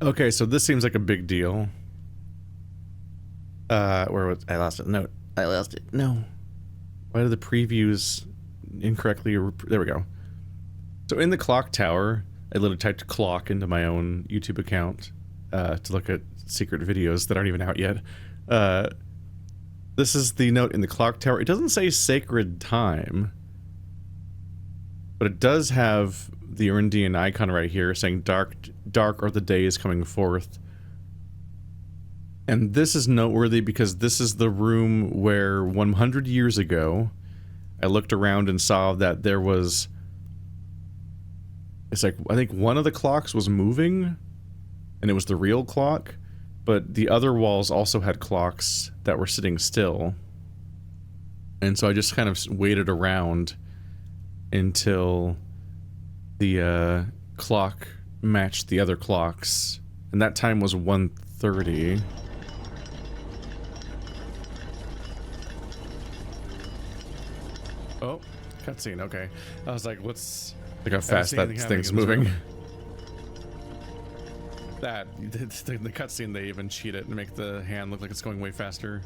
Okay, so this seems like a big deal. Where was I lost it? No, I lost it. No. Why did the previews incorrectly? There we go. So in the clock tower, I literally typed clock into my own YouTube account to look at secret videos that aren't even out yet. This is the note in the clock tower. It doesn't say sacred time, but it does have the Urindian icon right here saying dark or the day is coming forth. And this is noteworthy because this is the room where 100 years ago I looked around and saw that there was, it's like, I think one of the clocks was moving and it was the real clock, but the other walls also had clocks that were sitting still. And so I just kind of waited around until the clock matched the other clocks, and that time was 1:30. Oh, cutscene, okay. I was like, what's... Look how fast that thing's moving. That, the cutscene, they even cheat it and make the hand look like it's going way faster.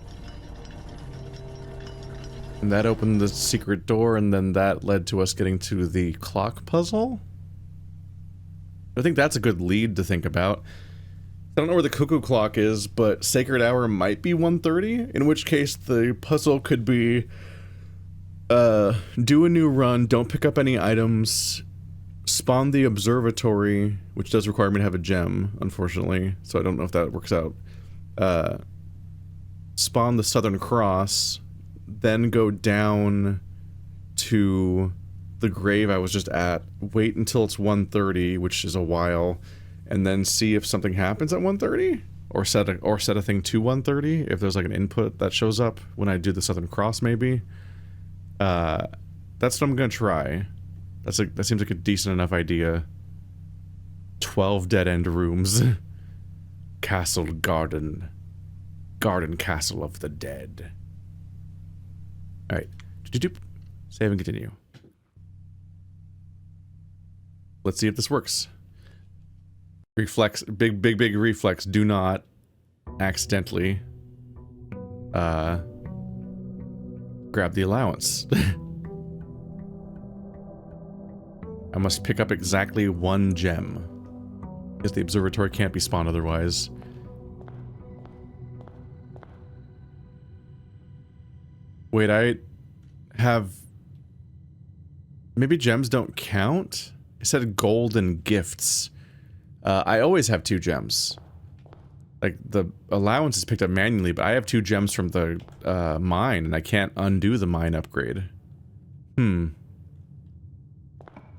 And that opened the secret door, and then that led to us getting to the clock puzzle. I think that's a good lead to think about. I don't know where the cuckoo clock is, but sacred hour might be 1:30, in which case the puzzle could be do a new run, don't pick up any items, spawn the observatory, which does require me to have a gem, unfortunately, so I don't know if that works out. Spawn the Southern Cross, then go down to the grave I was just at, wait until it's 1:30, which is a while, and then see if something happens at 1:30, or set a thing to 1:30 if there's like an input that shows up when I do the Southern Cross, maybe. That's what I'm gonna try. That seems like a decent enough idea. 12 dead-end rooms. Castle garden. Garden castle of the dead. Alright. Save and continue. Let's see if this works. Reflex, big reflex. Do not accidentally grab the allowance. I must pick up exactly one gem, because the observatory can't be spawned otherwise. Wait, I have... Maybe gems don't count? It said gold and gifts. I always have 2 gems. Like, the allowance is picked up manually, but I have 2 gems from the mine, and I can't undo the mine upgrade.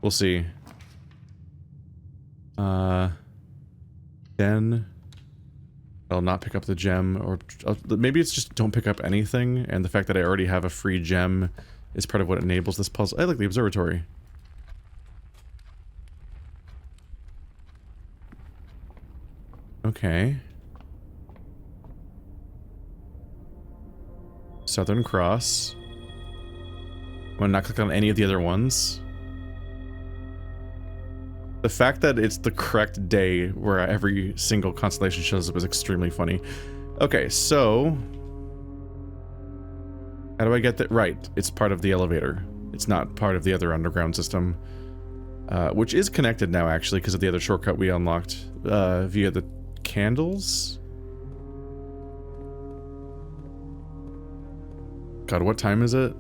We'll see. Then I'll not pick up the gem, or maybe it's just don't pick up anything, and the fact that I already have a free gem is part of what enables this puzzle. I like the observatory. Okay. Southern Cross. I'm gonna not click on any of the other ones. The fact that it's the correct day where every single constellation shows up is extremely funny. Okay, so... How do I get that? Right, it's part of the elevator. It's not part of the other underground system. Which is connected now, actually, because of the other shortcut we unlocked via the candles? God, what time is it?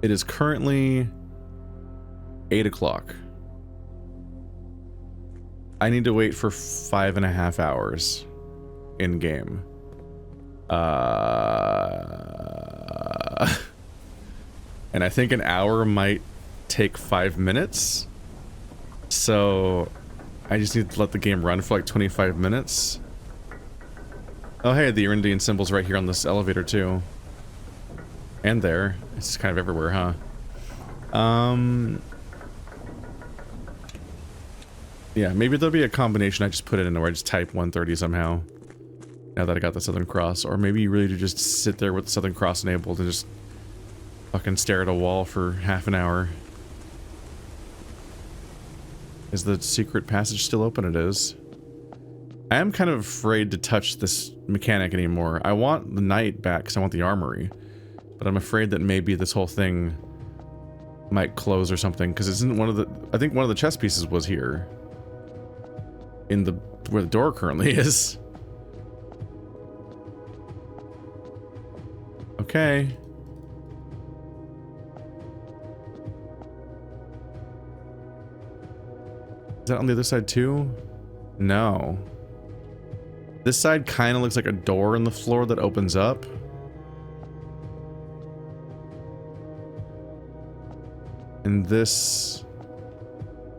It is currently 8 o'clock. I need to wait for 5.5 hours in game. And I think an hour might take 5 minutes. So I just need to let the game run for like 25 minutes. Oh hey, the Urindian symbol's right here on this elevator too. And there. It's kind of everywhere, huh? Yeah, maybe there'll be a combination I just put it in where I just type 1:30 somehow. Now that I got the Southern Cross. Or maybe you really do just sit there with the Southern Cross enabled and just fucking stare at a wall for half an hour. Is the secret passage still open? It is. I am kind of afraid to touch this mechanic anymore. I want the knight back because I want the armory. But I'm afraid that maybe this whole thing might close or something, because isn't one of the... I think one of the chess pieces was here. In the... where the door currently is. Okay. Is that on the other side too? No. This side kind of looks like a door in the floor that opens up. And this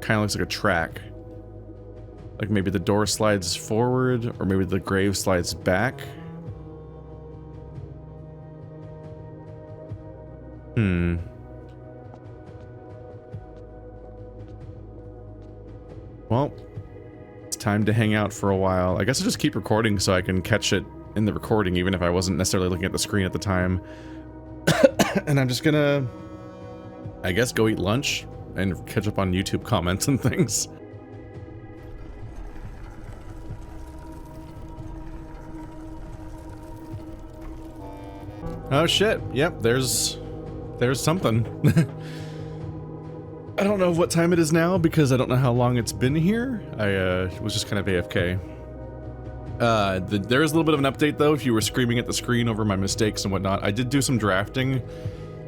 kind of looks like a track. Like maybe the door slides forward, or maybe the grave slides back. Well, it's time to hang out for a while. I guess I'll just keep recording so I can catch it in the recording, even if I wasn't necessarily looking at the screen at the time. And I'm just gonna, I guess, go eat lunch and catch up on YouTube comments and things. Oh shit, yep, there's something. I don't know what time it is now because I don't know how long it's been here. I was just kind of AFK. There is a little bit of an update though, if you were screaming at the screen over my mistakes and whatnot. I did do some drafting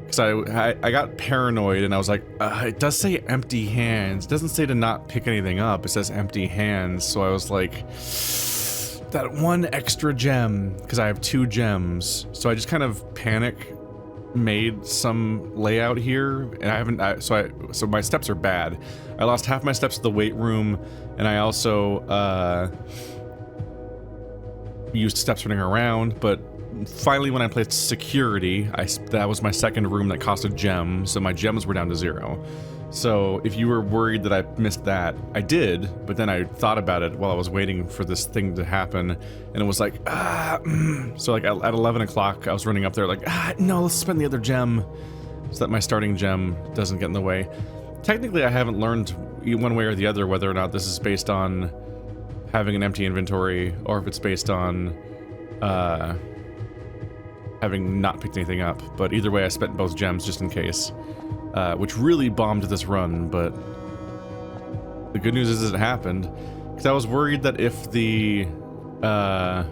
because I got paranoid and I was like, it does say empty hands. It doesn't say to not pick anything up. It says empty hands. So I was like, that one extra gem, because I have 2 gems. So I just kind of made some layout here, and I haven't. So my steps are bad. I lost half my steps to the weight room, and I also used steps running around. But finally, when I placed security, that was my second room that cost a gem, so my gems were down to 0. So if you were worried that I missed that, I did, but then I thought about it while I was waiting for this thing to happen, and it was like, So like at 11 o'clock, I was running up there like, no, let's spend the other gem so that my starting gem doesn't get in the way. Technically, I haven't learned one way or the other whether or not this is based on having an empty inventory, or if it's based on having not picked anything up, but either way, I spent both gems just in case. Which really bombed this run, but the good news is it happened. Because I was worried that if the... I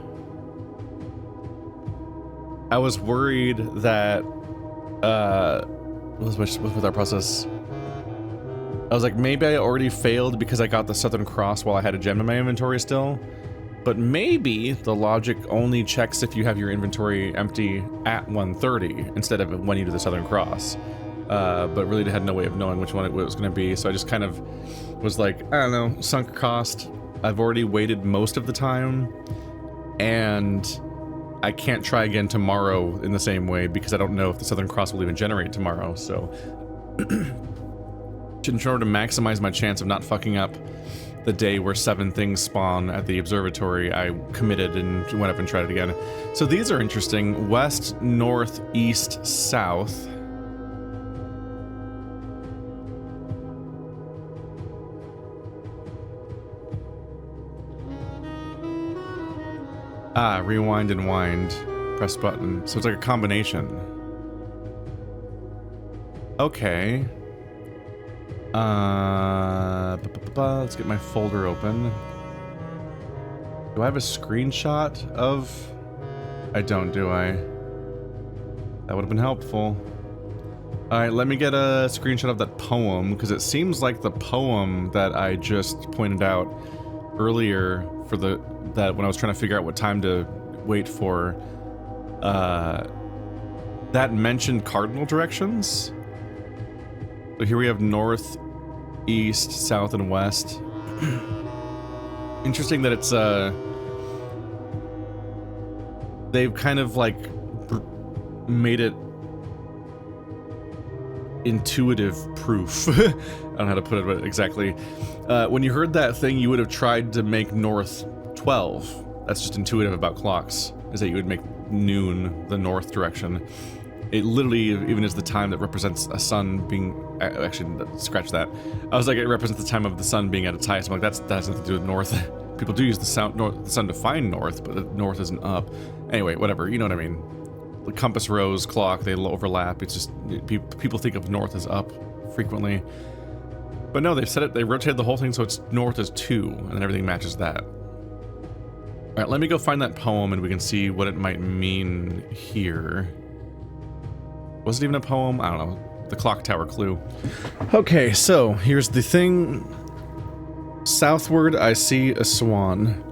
was worried that... what was with our process? I was like, maybe I already failed because I got the Southern Cross while I had a gem in my inventory still. But maybe the logic only checks if you have your inventory empty at 130 instead of when you do the Southern Cross. But really had no way of knowing which one it was going to be, so I just kind of was like, I don't know, sunk cost. I've already waited most of the time, and I can't try again tomorrow in the same way because I don't know if the Southern Cross will even generate tomorrow, so in order to maximize my chance of not fucking up the day where 7 things spawn at the observatory, I committed and went up and tried it again. So these are interesting. West, north, east, south. Rewind and wind. Press button. So it's like a combination. Okay. Let's get my folder open. Do I have a screenshot of... I don't, do I? That would have been helpful. Alright, let me get a screenshot of that poem, because it seems like the poem that I just pointed out earlier for that when I was trying to figure out what time to wait for, that mentioned cardinal directions. So here we have north, east, south, and west. Interesting that it's they've kind of like made it intuitive proof. I don't know how to put it exactly. When you heard that thing, you would have tried to make north 12. That's just intuitive about clocks, is that you would make noon the north direction. it literally even is the time that represents a sun being, actually, scratch that. I was like, it represents the time of the sun being at its highest. I'm like, that has nothing to do with north. People do use the sun to find north, but the north isn't up. Anyway, whatever, you know what I mean. The compass rose, clock, they overlap. It's just, people think of north as up frequently. But no, they've set it, they rotated the whole thing so it's north is 2, and then everything matches that. Alright, let me go find that poem and we can see what it might mean here. Was it even a poem? I don't know. The clock tower clue. Okay, so here's the thing. Southward I see a swan,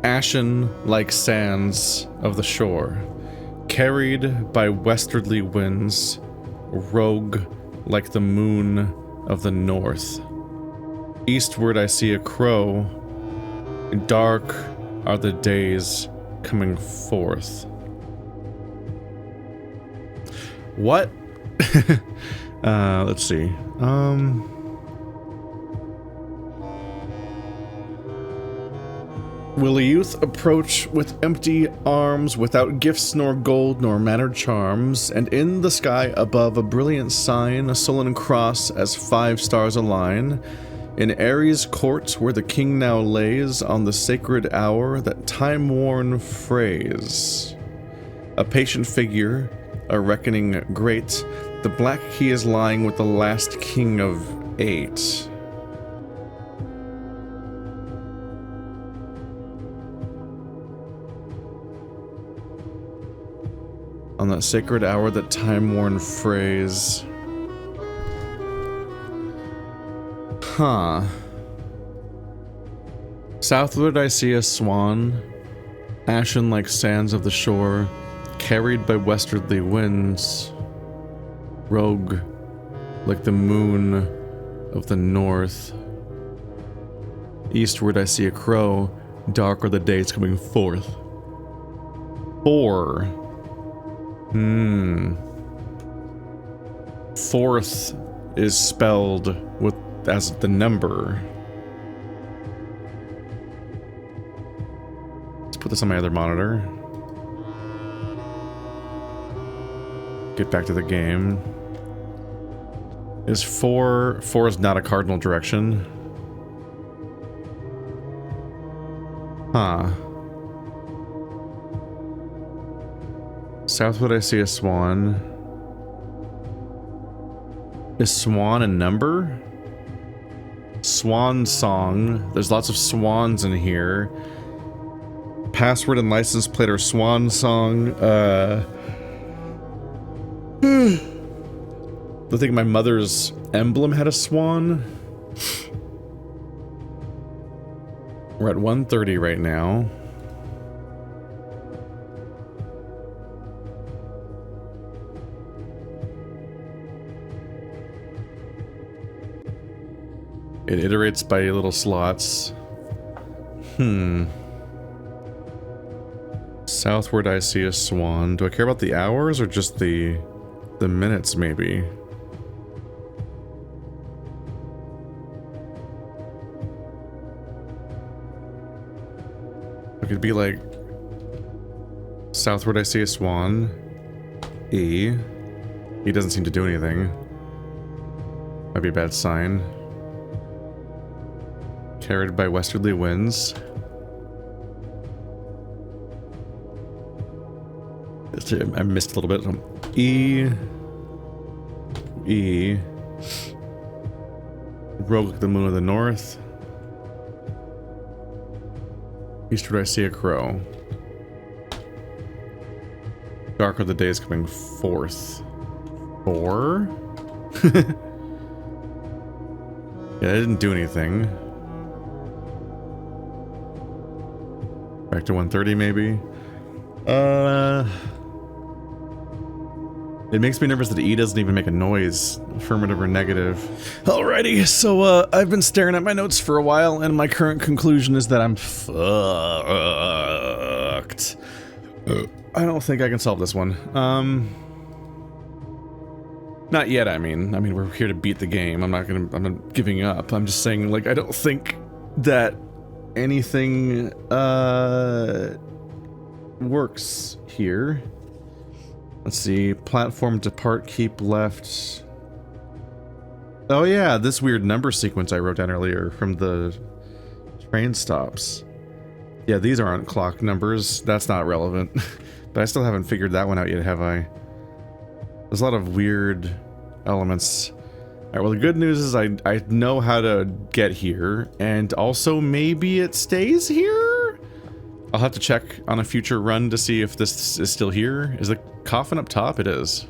ashen like sands of the shore, carried by westwardly winds, rogue like the moon of the north. Eastward I see a crow, dark are the days coming forth. What? Let's see. Will a youth approach with empty arms, without gifts nor gold nor mannered charms, and in the sky above a brilliant sign, a sullen cross as 5 stars align, in Ares' court where the king now lays on the sacred hour that time-worn phrase. A patient figure, a reckoning great, the black key is lying with the last king of 8. On that sacred hour, that time-worn phrase. Huh. Southward I see a swan, ashen like sands of the shore, carried by westwardly winds, rogue like the moon of the north. Eastward I see a crow, dark are the days coming forth. 4. Fourth is spelled with as the number. Let's put this on my other monitor. Get back to the game. Is 4 is not a cardinal direction? Huh. Southward I see a swan. Is swan a number? Swan song. There's lots of swans in here. Password and license plate are swan song. I think my mother's emblem had a swan. We're at 1:30 right now. It iterates by little slots. Southward I see a swan. Do I care about the hours or just the minutes maybe? It could be like southward I see a swan. E. He doesn't seem to do anything. Might be a bad sign. Carried by westwardly winds. I missed a little bit. E. Rogue the moon of the north. Eastward I see a crow. Dark are the days coming forth. 4? Yeah, that didn't do anything. Back to 1:30 maybe. It makes me nervous that E doesn't even make a noise, affirmative or negative. Alrighty, so I've been staring at my notes for a while, and my current conclusion is that I'm fucked. I don't think I can solve this one. Not yet, I mean we're here to beat the game. I'm not giving up. I'm just saying, like, I don't think that anything works here. Let's see. Platform depart, keep left. Oh yeah, this weird number sequence I wrote down earlier from the train stops. Yeah, these aren't clock numbers. That's not relevant. But I still haven't figured that one out yet, have I? There's a lot of weird elements. Alright, well the good news is I know how to get here, and also maybe it stays here? I'll have to check on a future run to see if this is still here. Is the coffin up top? It is.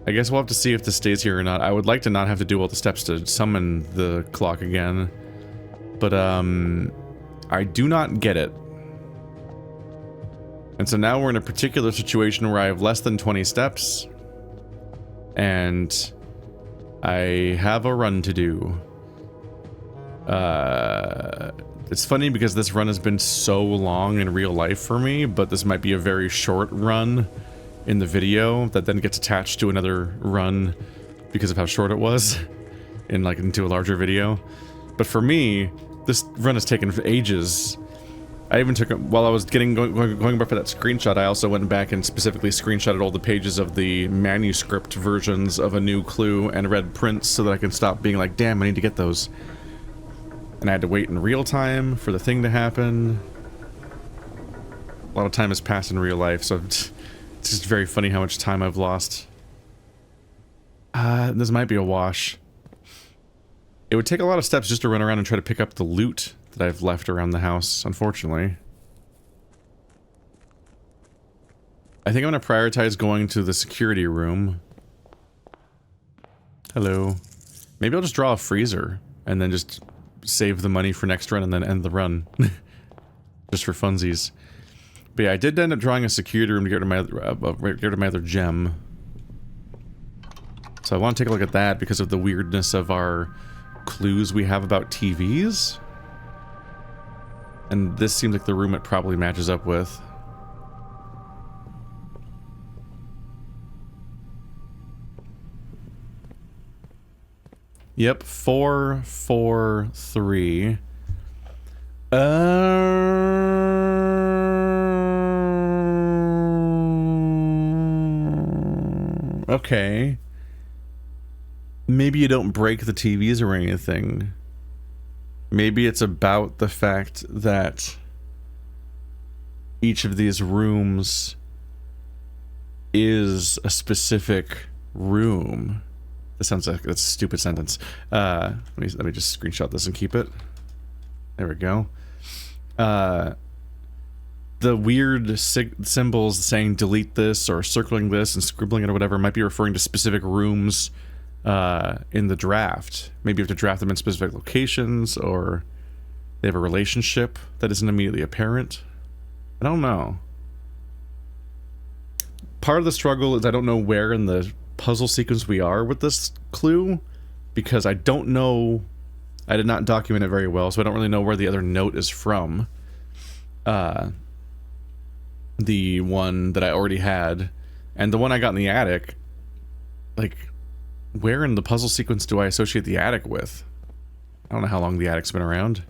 I guess we'll have to see if this stays here or not. I would like to not have to do all the steps to summon the clock again. But, I do not get it. And so now we're in a particular situation where I have less than 20 steps. And I have a run to do. It's funny because this run has been so long in real life for me, but this might be a very short run in the video that then gets attached to another run because of how short it was into a larger video. But for me, this run has taken ages. I even took it while I was going back for that screenshot. I also went back and specifically screenshotted all the pages of the manuscript versions of A New Clue and read prints so that I can stop being like, damn, I need to get those. And I had to wait in real time for the thing to happen. A lot of time has passed in real life, so it's just very funny how much time I've lost. This might be a wash. It would take a lot of steps just to run around and try to pick up the loot that I've left around the house, unfortunately. I think I'm going to prioritize going to the security room. Hello. Maybe I'll just draw a freezer and then just save the money for next run and then end the run. Just for funsies. But yeah, I did end up drawing a security room to get rid of my other gem. So I want to take a look at that because of the weirdness of our clues we have about TVs. And this seems like the room it probably matches up with. Yep, 4, 4, 3. Okay. Maybe you don't break the TVs or anything. Maybe it's about the fact that each of these rooms is a specific room. That sounds like that's a stupid sentence. Let me just screenshot this and keep it. There we go. The weird symbols saying delete this or circling this and scribbling it or whatever might be referring to specific rooms in the draft. Maybe you have to draft them in specific locations, or they have a relationship that isn't immediately apparent. I don't know. Part of the struggle is I don't know where in the puzzle sequence we are with this clue, because I don't know. I did not document it very well, so I don't really know where the other note is from. The one that I already had, and the one I got in the attic, like, where in the puzzle sequence do I associate the attic with? I don't know how long the attic's been around.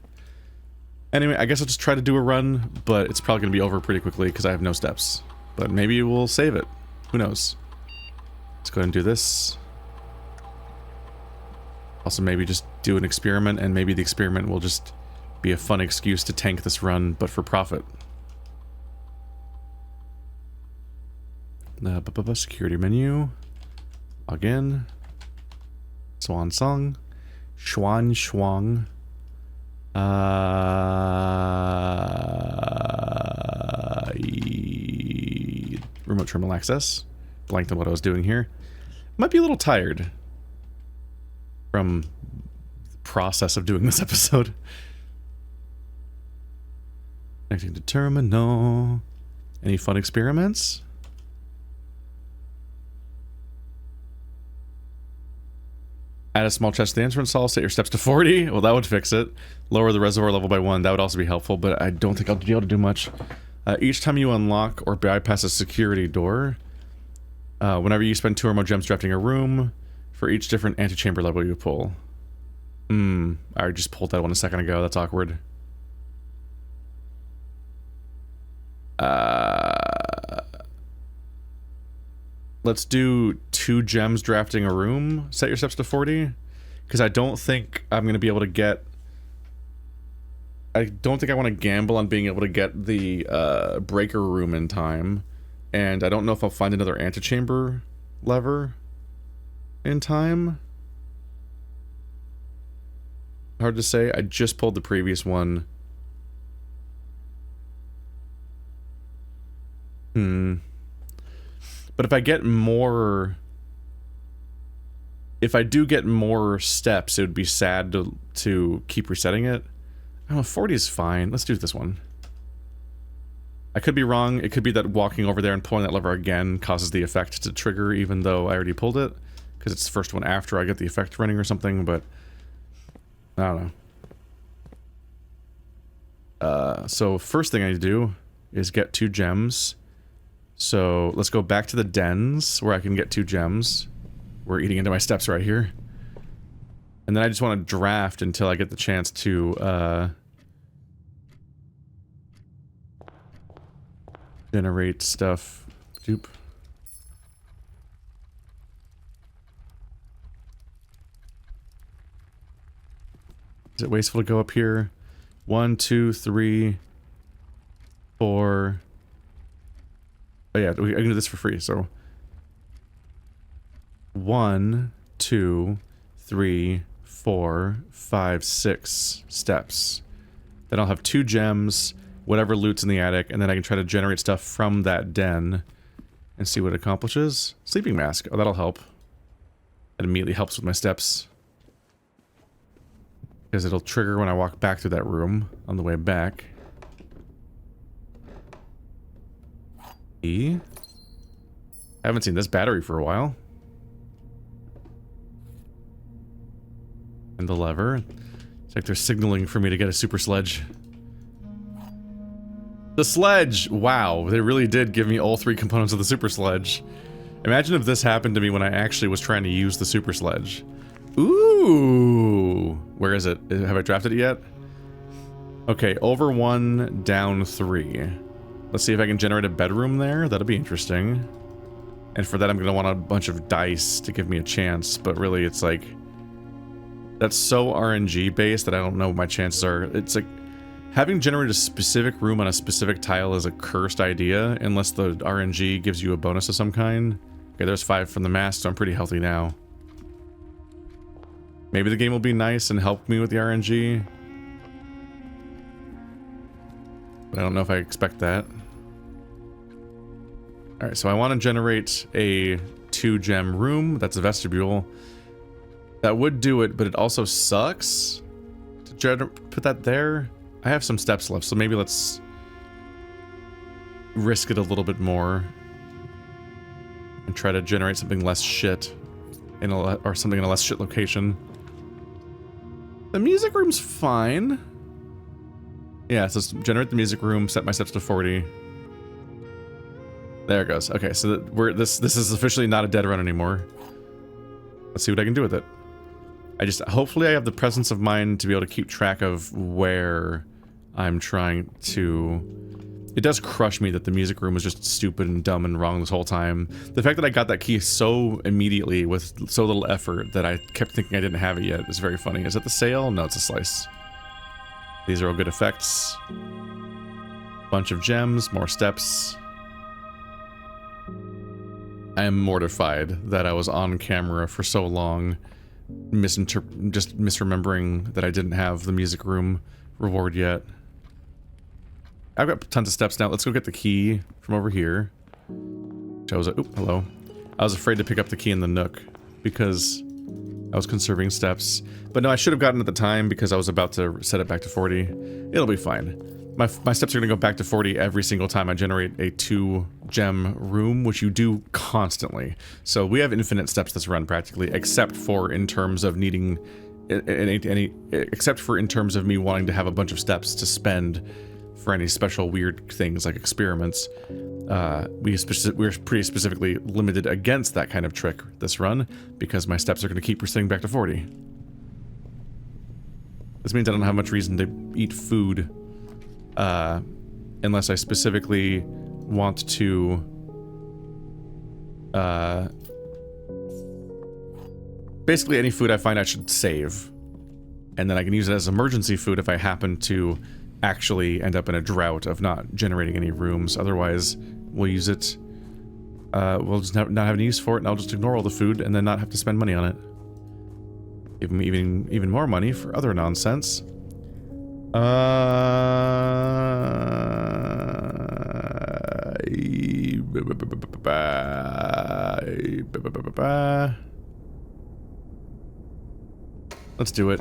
Anyway, I guess I'll just try to do a run, but it's probably going to be over pretty quickly because I have no steps. But maybe we'll save it. Who knows? Let's go ahead and do this. Also, maybe just do an experiment, and maybe the experiment will just be a fun excuse to tank this run, but for profit. Security menu. Log in. Swan song. Schwan schwang. Remote terminal access. Blanked on what I was doing here. Might be a little tired from the process of doing this episode. Connecting to terminal. Any fun experiments? Add a small chest to the entrance hall, set your steps to 40. Well, that would fix it. Lower the reservoir level by 1. That would also be helpful, but I don't think I'll be able to do much. Each time you unlock or bypass a security door, whenever you spend 2 or more gems drafting a room, for each different antechamber level you pull. I just pulled that one a second ago. That's awkward. let's do 2 gems drafting a room. Set your steps to 40. Because I don't think I'm going to be able to get... I don't think I want to gamble on being able to get the breaker room in time. And I don't know if I'll find another antechamber lever in time. Hard to say. I just pulled the previous one. But if I get more... If I do get more steps, it would be sad to keep resetting it. I don't know, 40 is fine. Let's do this one. I could be wrong. It could be that walking over there and pulling that lever again causes the effect to trigger, even though I already pulled it. Because it's the first one after I get the effect running or something, but... I don't know. So first thing I need to do is get 2 gems. So let's go back to the dens where I can get 2 gems. We're eating into my steps right here. And then I just want to draft until I get the chance to generate stuff. Doop. Is it wasteful to go up here? 1, 2, 3, 4. Oh yeah, I can do this for free, so 1, 2, 3, 4, 5, 6 steps. Then I'll have 2 gems, whatever loot's in the attic, and then I can try to generate stuff from that den and see what it accomplishes. Sleeping mask. Oh, that'll help. That immediately helps with my steps. Because it'll trigger when I walk back through that room on the way back. I haven't seen this battery for a while. And the lever. It's like they're signaling for me to get a super sledge. The sledge! Wow, they really did give me all 3 components of the super sledge. Imagine if this happened to me when I actually was trying to use the super sledge. Ooh! Where is it? Have I drafted it yet? Okay, over 1, down 3. Let's see if I can generate a bedroom there. That'll be interesting. And for that, I'm going to want a bunch of dice to give me a chance. But really, it's like... That's so RNG based that I don't know what my chances are. It's like... Having generated a specific room on a specific tile is a cursed idea. Unless the RNG gives you a bonus of some kind. Okay, there's 5 from the mask, so I'm pretty healthy now. Maybe the game will be nice and help me with the RNG. But I don't know if I expect that. Alright, so I want to generate a 2-gem room. That's a vestibule. That would do it, but it also sucks to put that there. I have some steps left, so maybe let's risk it a little bit more. And try to generate something less shit. Or something in a less shit location. The music room's fine. Yeah, so let's generate the music room, set my steps to 40. There it goes. Okay, so this is officially not a dead run anymore. Let's see what I can do with it. Hopefully I have the presence of mind to be able to keep track of where I'm trying to... It does crush me that the music room was just stupid and dumb and wrong this whole time. The fact that I got that key so immediately with so little effort that I kept thinking I didn't have it yet is very funny. Is it the sale? No, it's a slice. These are all good effects. Bunch of gems, more steps. I am mortified that I was on camera for so long, just misremembering that I didn't have the music room reward yet. I've got tons of steps now. Let's go get the key from over here. Hello. I was afraid to pick up the key in the nook because I was conserving steps. But no, I should have gotten it at the time because I was about to set it back to 40. It'll be fine. My steps are going to go back to 40 every single time I generate a 2-gem room, which you do constantly. So we have infinite steps this run practically, except for in terms of needing except for in terms of me wanting to have a bunch of steps to spend for any special weird things like experiments. We're pretty specifically limited against that kind of trick this run because my steps are going to keep resetting back to 40. This means I don't have much reason to eat food unless I specifically want to Basically any food I find I should save. And then I can use it as emergency food if I happen to actually end up in a drought of not generating any rooms. Otherwise, we'll use it. We'll just not have any use for it, and I'll just ignore all the food and then not have to spend money on it. Give me even more money for other nonsense. Let's do it.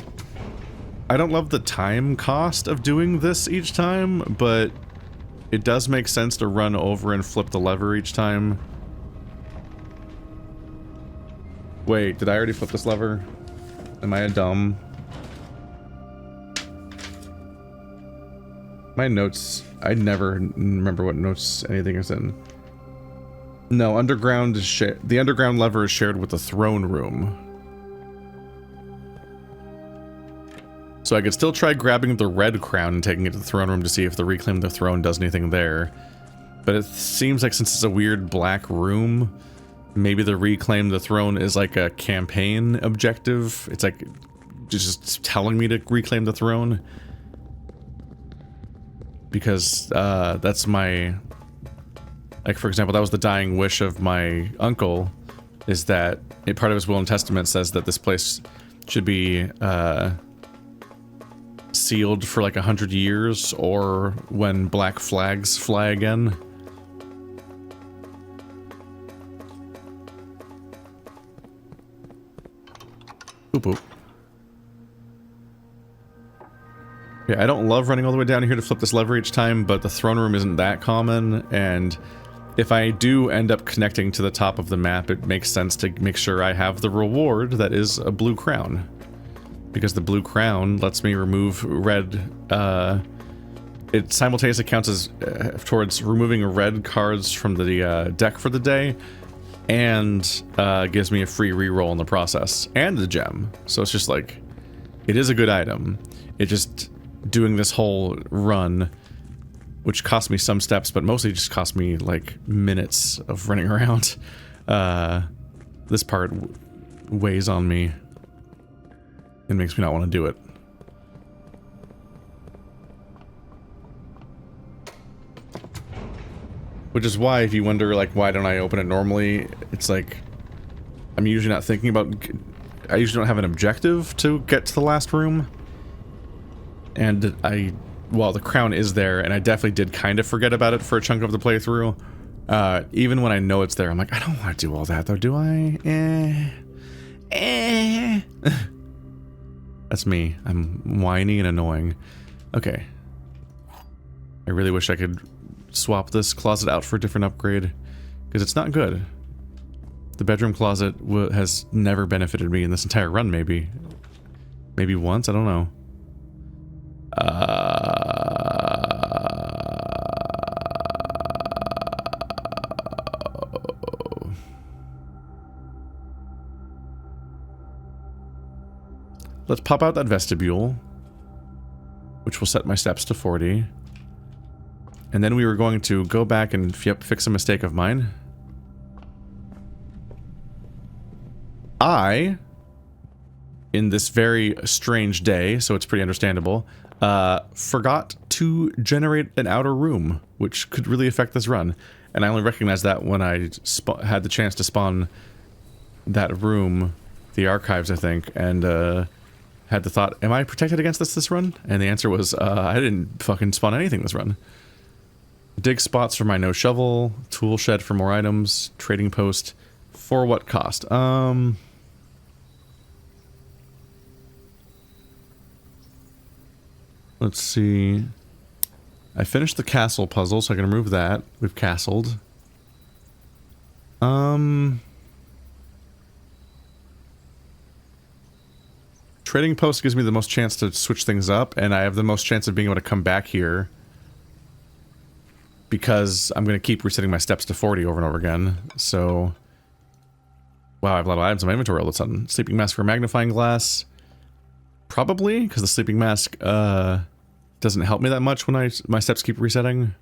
I don't love the time cost of doing this each time, but it does make sense to run over and flip the lever each time. Wait, did I already flip this lever? Am I a dumb? My notes, I never remember what notes anything is in. No, underground is shared. The underground lever is shared with the throne room. So I could still try grabbing the red crown and taking it to the throne room to see if the Reclaim the Throne does anything there. But it seems like since it's a weird black room, maybe the Reclaim the Throne is like a campaign objective. It's like just telling me to reclaim the throne. Because that's my... Like, for example, that was the dying wish of my uncle, is that part of his will and testament says that this place should be sealed for like 100 years, or when black flags fly again. Boop boop. Yeah, I don't love running all the way down here to flip this lever each time, but the throne room isn't that common, and if I do end up connecting to the top of the map, it makes sense to make sure I have the reward that is a blue crown. Because the blue crown lets me remove red, it simultaneously counts as towards removing red cards from the deck for the day, and gives me a free reroll in the process, and the gem. So it's just like, it is a good item. It just, doing this whole run, which cost me some steps, but mostly just cost me like minutes of running around. This part weighs on me. It makes me not want to do it. Which is why, if you wonder, like, why don't I open it normally, it's like, I'm usually not thinking about... I usually don't have an objective to get to the last room. And well, the crown is there, and I definitely did kind of forget about it for a chunk of the playthrough. Even when I know it's there, I'm like, I don't want to do all that, though, do I? That's me. I'm whiny and annoying. Okay. I really wish I could swap this closet out for a different upgrade, because it's not good. The bedroom closet has never benefited me in this entire run, maybe. Maybe once? I don't know. Let's pop out that vestibule, which will set my steps to 40. And then we were going to go back and fix a mistake of mine. In this very strange day, so it's pretty understandable, forgot to generate an outer room, which could really affect this run. And I only recognized that when I had the chance to spawn that room, the archives, I think, and had the thought, am I protected against this run? And the answer was, I didn't fucking spawn anything this run. Dig spots for my no shovel, tool shed for more items, trading post, for what cost? Let's see. I finished the castle puzzle, so I can remove that. We've castled. Trading post gives me the most chance to switch things up, and I have the most chance of being able to come back here. Because I'm going to keep resetting my steps to 40 over and over again, so... Wow, I have a lot of items in my inventory all of a sudden. Sleeping mask for magnifying glass. Probably, because the sleeping mask, doesn't help me that much when my steps keep resetting.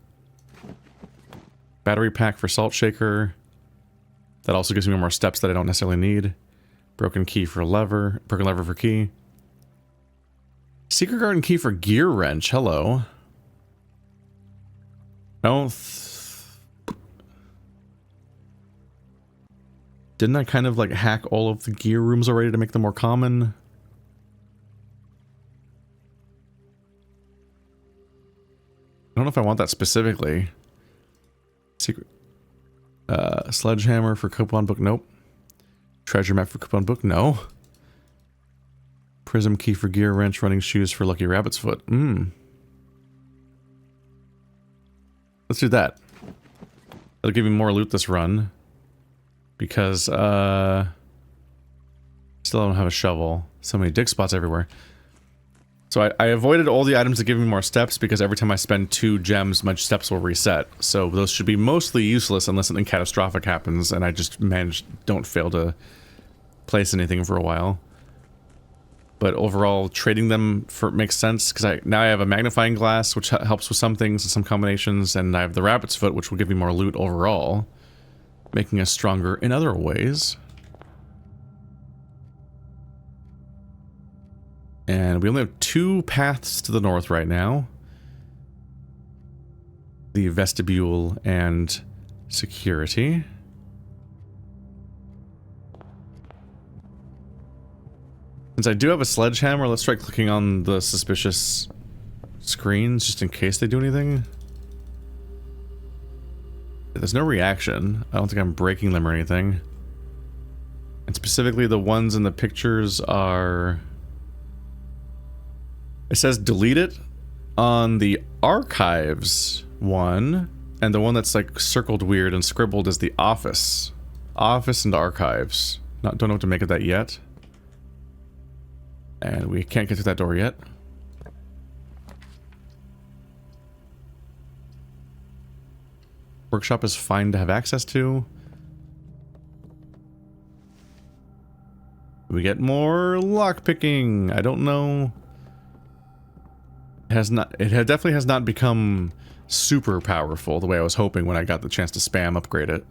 Battery pack for salt shaker. That also gives me more steps that I don't necessarily need. Broken key for lever. Broken lever for key. Secret garden key for gear wrench. Hello. Didn't I kind of like hack all of the gear rooms already to make them more common? I don't know if I want that specifically. Secret. Sledgehammer for coupon book. Nope. Treasure map for coupon book. No. Prism key for gear wrench. Running shoes for lucky rabbit's foot. Let's do that. That'll give me more loot this run. Because, still don't have a shovel. So many dig spots everywhere. So I avoided all the items that give me more steps because every time I spend 2 gems, my steps will reset. So those should be mostly useless unless something catastrophic happens and I just don't fail to place anything for a while. But overall, trading them makes sense because now I have a magnifying glass, which helps with some things and some combinations, and I have the rabbit's foot, which will give me more loot overall, making us stronger in other ways. And we only have 2 paths to the north right now. The vestibule and security. Since I do have a sledgehammer, let's try clicking on the suspicious screens just in case they do anything. There's no reaction. I don't think I'm breaking them or anything. And specifically the ones in the pictures are... It says delete it on the archives one, and the one that's like circled weird and scribbled is the office. Office and archives. Don't know what to make of that yet. And we can't get through that door yet. Workshop is fine to have access to. We get more lockpicking. I don't know. It definitely has not become super powerful the way I was hoping when I got the chance to spam upgrade it.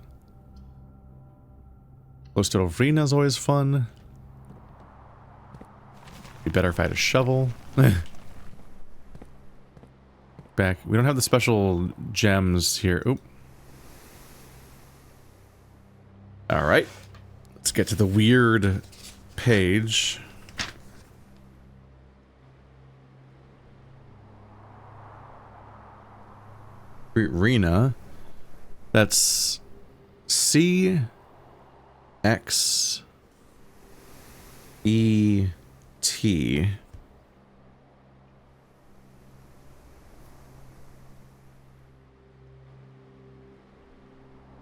Close to arena is always fun. Be better if I had a shovel. Back. We don't have the special gems here. Oop. Alright. Let's get to the weird page. Arena. That's C X E T.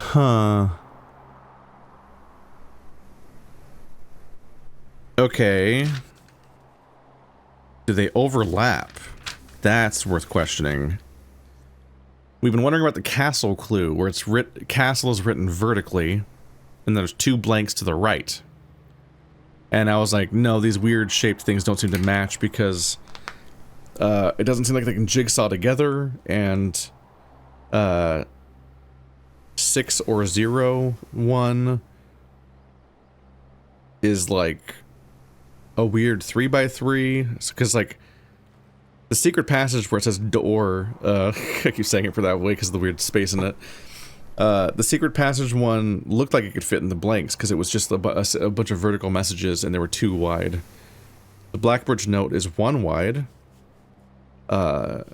Huh. Okay. Do they overlap? That's worth questioning. We've been wondering about the castle clue, where it's castle is written vertically, and there's 2 blanks to the right. And I was like, no, these weird shaped things don't seem to match because it doesn't seem like they can jigsaw together, and 6 or 0, 1 is like a weird 3x3, because like the secret passage where it says door, I keep saying it for that way because of the weird space in it. The secret passage one looked like it could fit in the blanks because it was just a bunch of vertical messages and they were 2 wide. The Blackbridge note is 1 wide. But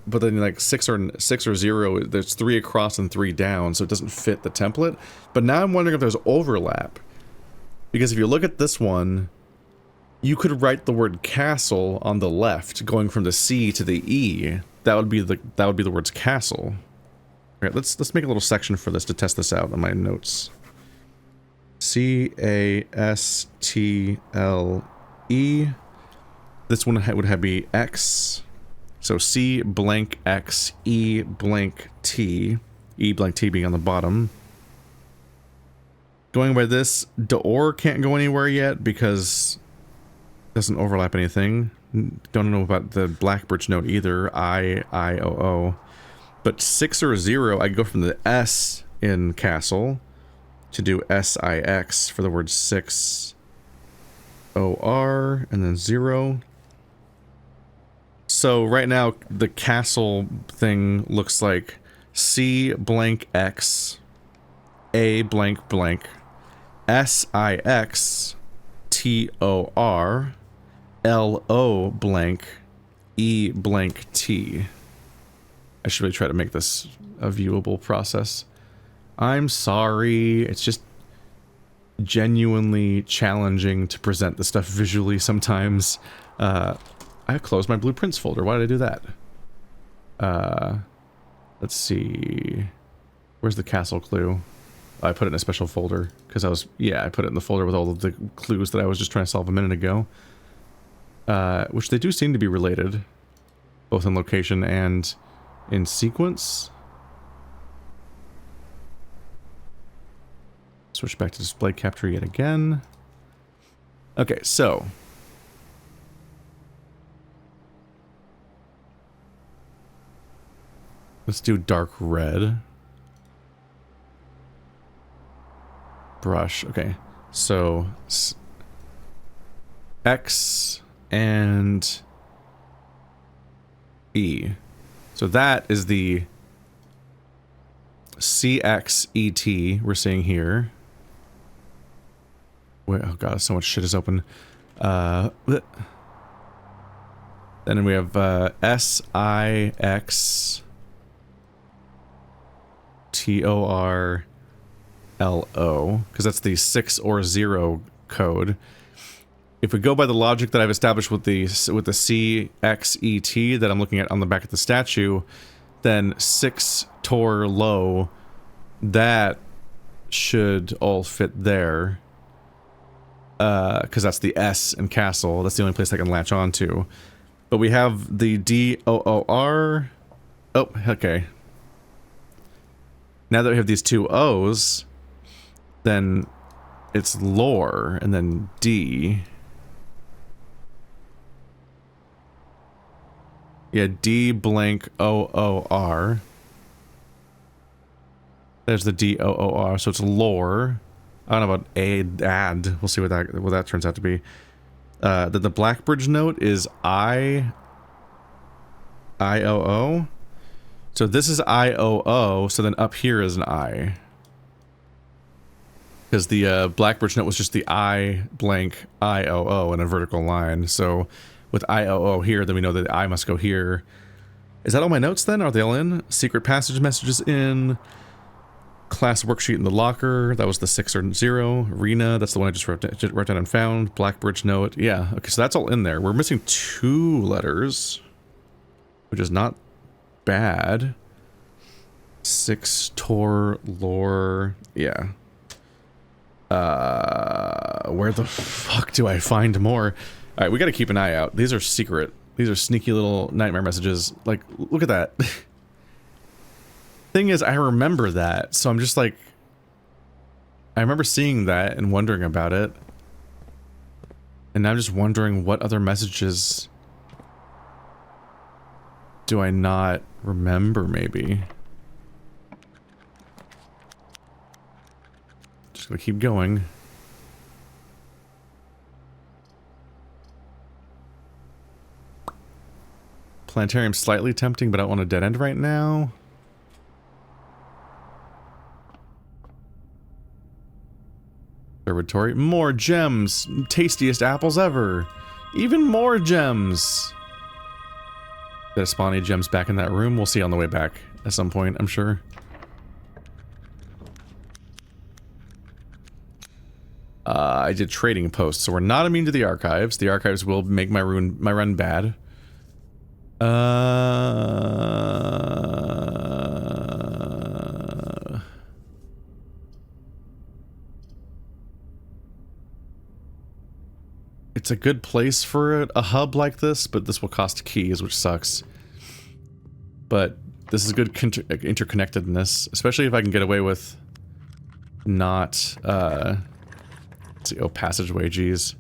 then like 6 or 0, there's 3 across and 3 down, so it doesn't fit the template. But now I'm wondering if there's overlap, because if you look at this one, you could write the word castle on the left, going from the C to the E. That would be the words castle. All right, let's make a little section for this to test this out on my notes. C-A-S-T-L-E. This one would be X. So C blank X, E blank T. E blank T being on the bottom. Going by this, door can't go anywhere yet because it doesn't overlap anything. Don't know about the Blackbridge note either. I-O-O. But 6 or 0, I go from the S in castle to do SIX for the word 6 OR and then 0. So right now the castle thing looks like C blank X A blank blank SIX TOR LO blank E blank T. I should really try to make this a viewable process. I'm sorry, it's just genuinely challenging to present the stuff visually sometimes. I closed my blueprints folder. Why did I do that? Let's see. Where's the castle clue? I put it in a special folder because I put it in the folder with all of the clues that I was just trying to solve a minute ago. Which they do seem to be related, both in location and in sequence. Switch back to display capture yet again. Okay, so let's do dark red. Brush, okay. So X and E. So that is the CXET we're seeing here. Wait, oh god, so much shit is open. Then we have SIX TORLO, because that's the 6 or 0 code. If we go by the logic that I've established with the CXET that I'm looking at on the back of the statue, then 6 Tor low, that should all fit there. Because that's the S in castle. That's the only place I can latch on to. But we have the DOOR. Oh, okay. Now that we have these two O's, then it's lore, and then D. Yeah, D blank OOR. There's the DOOR, so it's lore. I don't know about add. We'll see what that turns out to be. Then the Blackbridge note is IOO. So this is IOO, so then up here is an I. Because the Blackbridge note was just the I blank IOO in a vertical line. So with IOO here, then we know that the I must go here. Is that all my notes then? Are they all in? Secret passage messages in. Class worksheet in the locker. That was the 6 or 0. Arena, that's the one I just wrote down and found. Blackbridge note. Yeah, okay, so that's all in there. We're missing 2 letters, which is not bad. 6 Tor lore. Yeah. Where the fuck do I find more? Alright, we gotta keep an eye out. These are secret. These are sneaky little nightmare messages. Like, look at that. Thing is, I remember that, so I'm just like... I remember seeing that and wondering about it. And now I'm just wondering what other messages... do I not remember, maybe? Just gonna keep going. Planetarium's slightly tempting, but I don't want a dead end right now. Observatory. More gems! Tastiest apples ever! Even more gems! Did I spawn any gems back in that room? We'll see on the way back at some point, I'm sure. I did trading posts, so we're not immune to the archives. The archives will make my run bad. It's a good place for a hub like this, but this will cost keys, which sucks. But this is good interconnectedness, especially if I can get away with not, let's see, oh, passageway, geez.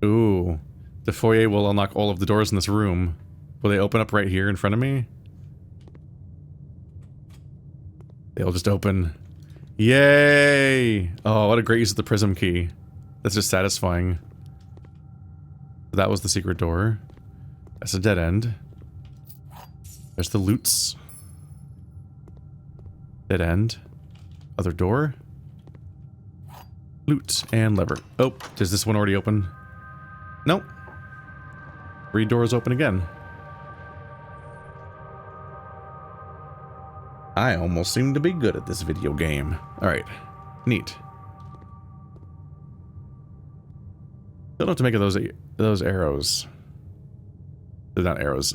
Ooh, the foyer will unlock all of the doors in this room. Will they open up right here in front of me? They'll just open. Yay! Oh, what a great use of the prism key. That's just satisfying. That was the secret door. That's a dead end. There's the loots. Dead end. Other door. Loot and lever. Oh, does this one already open? Nope. 3 doors open again. I almost seem to be good at this video game. Alright. Neat. Don't know what to make of those arrows. They're not arrows,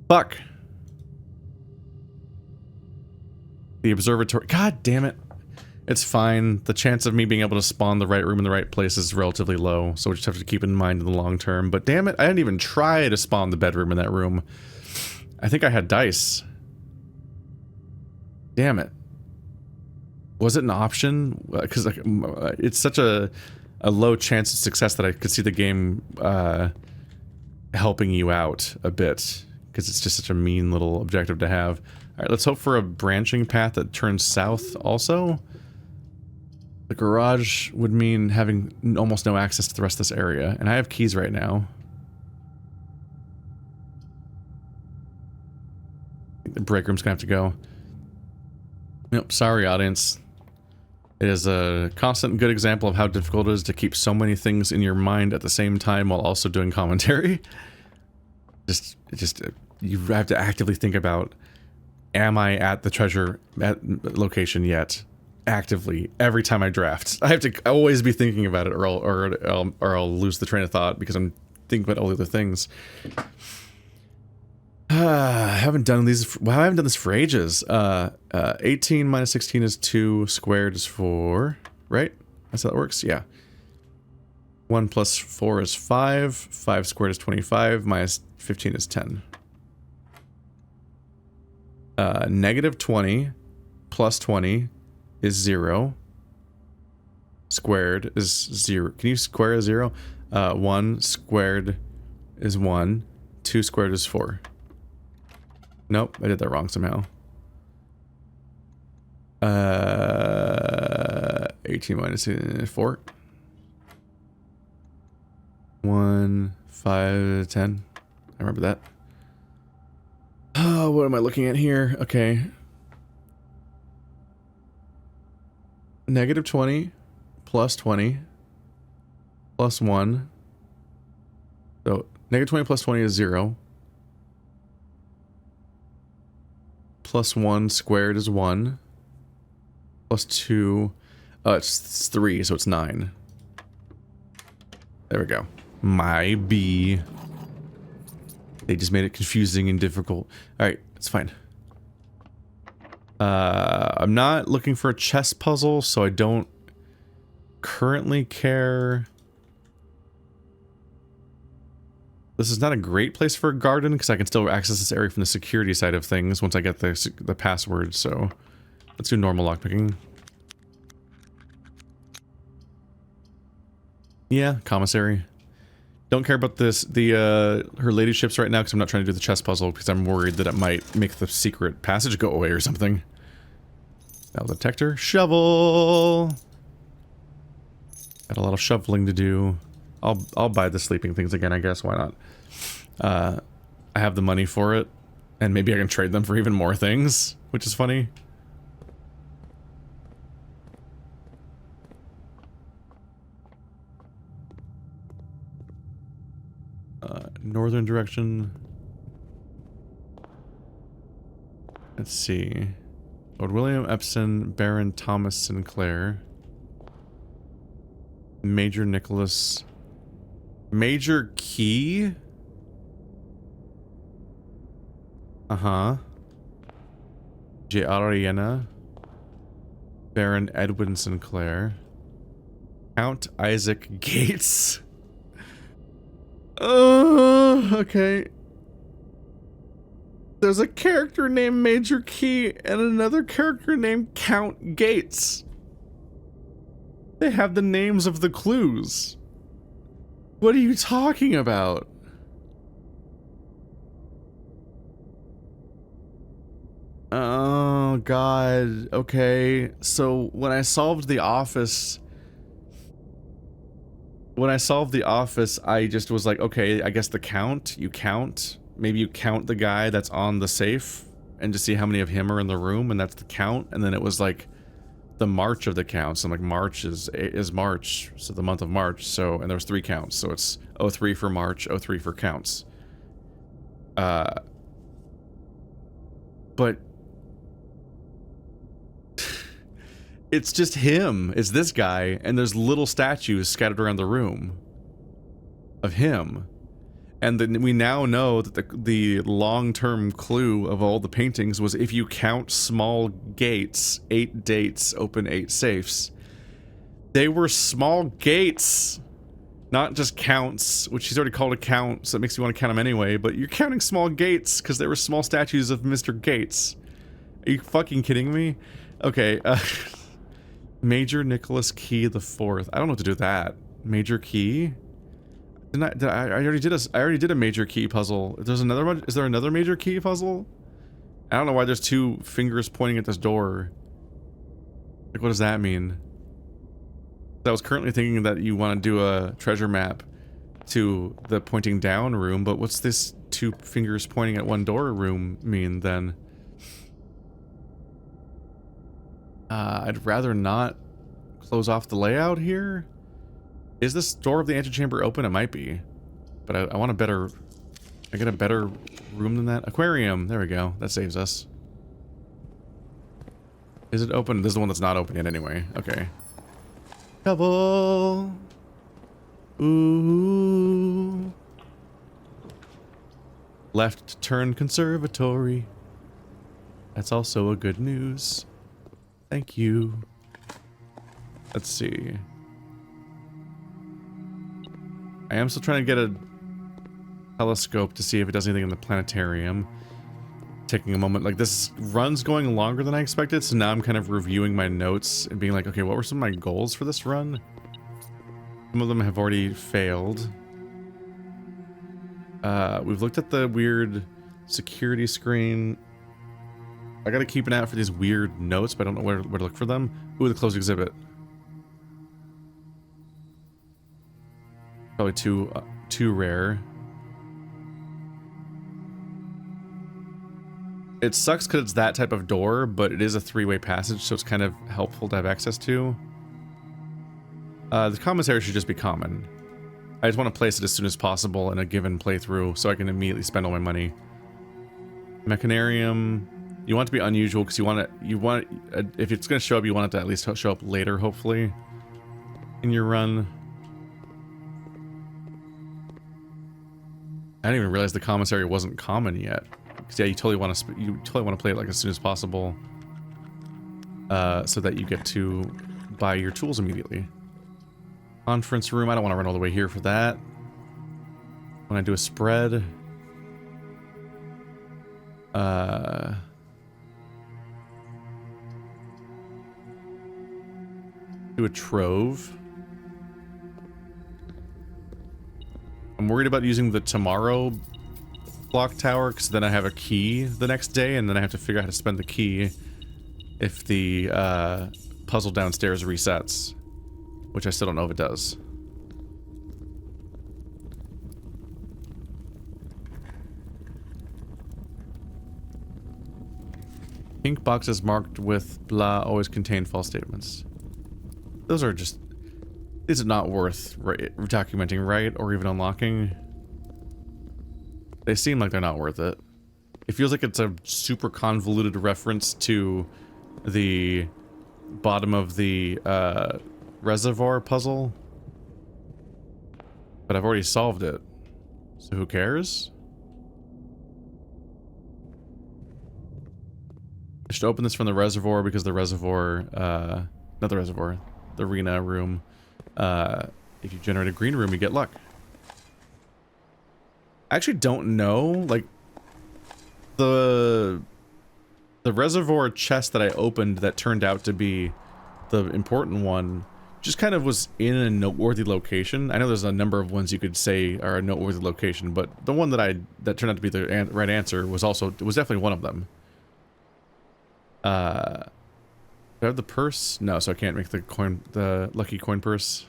Fuck! The observatory. God damn it. It's fine. The chance of me being able to spawn the right room in the right place is relatively low, so we just have to keep in mind in the long term. But damn it, I didn't even try to spawn the bedroom in that room. I think I had dice. Damn it. Was it an option? Because it's such a low chance of success that I could see the game helping you out a bit. Because it's just such a mean little objective to have. Alright, let's hope for a branching path that turns south also. The garage would mean having almost no access to the rest of this area. And I have keys right now. I think the break room's gonna have to go. Nope, sorry audience. It is a constant good example of how difficult it is to keep so many things in your mind at the same time while also doing commentary. You have to actively think about, am I at the treasure location yet? Actively, every time I draft. I have to always be thinking about it or I'll lose the train of thought because I'm thinking about all the other things. I haven't done these. Well, I haven't done this for ages. 18 minus 16 is 2, squared is 4, right? That's how that works? Yeah. 1 plus 4 is 5, 5 squared is 25, minus 15 is 10. Negative 20 plus 20 is 0. Squared is 0. Can you square a 0? 1 squared is 1. 2 squared is 4. Nope, I did that wrong somehow. 18 minus 4. 1, 5, 10. I remember that. Oh, what am I looking at here? Okay. Negative 20 plus 20 plus 1. So, negative 20 plus 20 is 0. Plus 1 squared is 1. Plus 2... it's 3, so it's 9. There we go. My B. They just made it confusing and difficult. Alright, it's fine. I'm not looking for a chess puzzle, so I don't currently care. This is not a great place for a garden, because I can still access this area from the security side of things once I get the password, so... Let's do normal lockpicking. Yeah, commissary. Don't care about this, her ladyships right now, because I'm not trying to do the chess puzzle, because I'm worried that it might make the secret passage go away or something. Metal detector. Shovel! Got a lot of shoveling to do. I'll buy the sleeping things again, I guess. Why not? I have the money for it, and maybe I can trade them for even more things, which is funny. Northern direction. Let's see. Lord William Epson, Baron Thomas Sinclair, Major Nicholas, Major Key. J. Ariana, Baron Edwin Sinclair, Count Isaac Gates. Okay. There's a character named Major Key and another character named Count Gates. They have the names of the clues. What are you talking about? Oh, God. Okay. So when I solved the office... I just was like, okay, I guess the count. You count. Maybe you count the guy that's on the safe and just see how many of him are in the room, and that's the count. And then it was like the March of the counts. And like March is March. So the month of March. So, and there was 3 counts. So it's 03 for March, 03 for counts. But it's just him. It's this guy, and there's little statues scattered around the room of him. And then we now know that the long-term clue of all the paintings was if you count small gates, 8 dates, open 8 safes. They were small gates, not just counts, which he's already called a count, so it makes you want to count them anyway, but you're counting small gates because they were small statues of Mr. Gates. Are you fucking kidding me? Okay, Major Nicholas Key the Fourth. I don't know what to do with that. Major Key? I already did a major key puzzle. There's another one. Is there another major key puzzle? I don't know why there's 2 fingers pointing at this door. Like, what does that mean? I was currently thinking that you want to do a treasure map to the pointing down room, but what's this 2 fingers pointing at one door room mean then? I'd rather not close off the layout here. Is this door of the antechamber open? It might be. But I want a better... I get a better room than that. Aquarium! There we go. That saves us. Is it open? This is the one that's not open yet anyway. Okay. Double! Ooh. Left turn conservatory. That's also a good news. Thank you. Let's see. I am still trying to get a telescope to see if it does anything in the planetarium. Taking a moment. Like, this run's going longer than I expected, so now I'm kind of reviewing my notes and being like, okay, what were some of my goals for this run? Some of them have already failed. We've looked at the weird security screen. I gotta keep an eye out for these weird notes, but I don't know where to look for them. Ooh, the closed exhibit. Probably too rare. It sucks because it's that type of door, but it is a 3-way passage, so it's kind of helpful to have access to. The commissary should just be common. I just want to place it as soon as possible in a given playthrough, so I can immediately spend all my money. Mechanarium. You want it to be unusual because if it's going to show up, you want it to at least show up later, hopefully, in your run. I didn't even realize the commissary wasn't common yet. Because yeah, you totally want to play it like as soon as possible, so that you get to buy your tools immediately. Conference room. I don't want to run all the way here for that. When I do a spread, do a trove. I'm worried about using the tomorrow block tower because then I have a key the next day, and then I have to figure out how to spend the key if the puzzle downstairs resets, which I still don't know if it does. Pink boxes marked with blah always contain false statements. Those are just... These are not worth documenting, right? Or even unlocking. They seem like they're not worth it. It feels like it's a super convoluted reference to the bottom of the reservoir puzzle. But I've already solved it. So who cares? I should open this from the reservoir because the reservoir, not the reservoir, the arena room. If you generate a green room, you get luck. I actually don't know, like, the reservoir chest that I opened that turned out to be the important one just kind of was in a noteworthy location. I know there's a number of ones you could say are a noteworthy location, but the one that turned out to be the right answer was definitely one of them. Do I have the purse? No, so I can't make the lucky coin purse.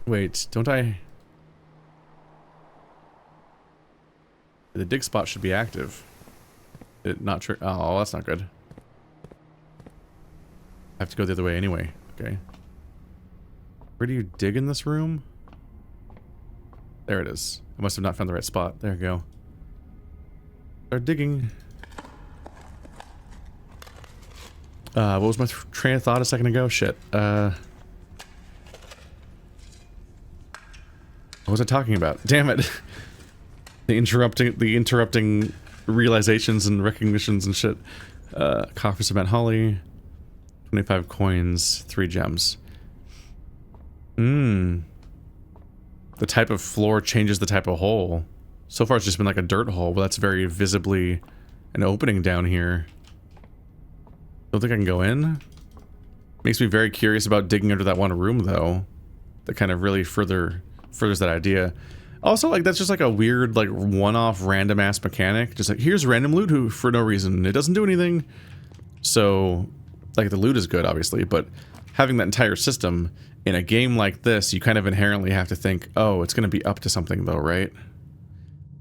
Wait, don't I? The dig spot should be active. It not true. Oh, that's not good. I have to go the other way anyway. Okay. Where do you dig in this room? There it is. I must have not found the right spot. There you go. Start digging. What was my train of thought a second ago? Shit. What was I talking about? Damn it. the interrupting realizations and recognitions and shit. Coffer cement holly. 25 coins, 3 gems. The type of floor changes the type of hole. So far it's just been like a dirt hole, but that's very visibly an opening down here. Don't think I can go in. Makes me very curious about digging under that one room though. That kind of really furthers that idea. Also, like, that's just like a weird, like, one-off random ass mechanic. Just like, here's random loot for no reason. It doesn't do anything. So, like, the loot is good, obviously, but having that entire system in a game like this, you kind of inherently have to think, oh, it's going to be up to something, though, right?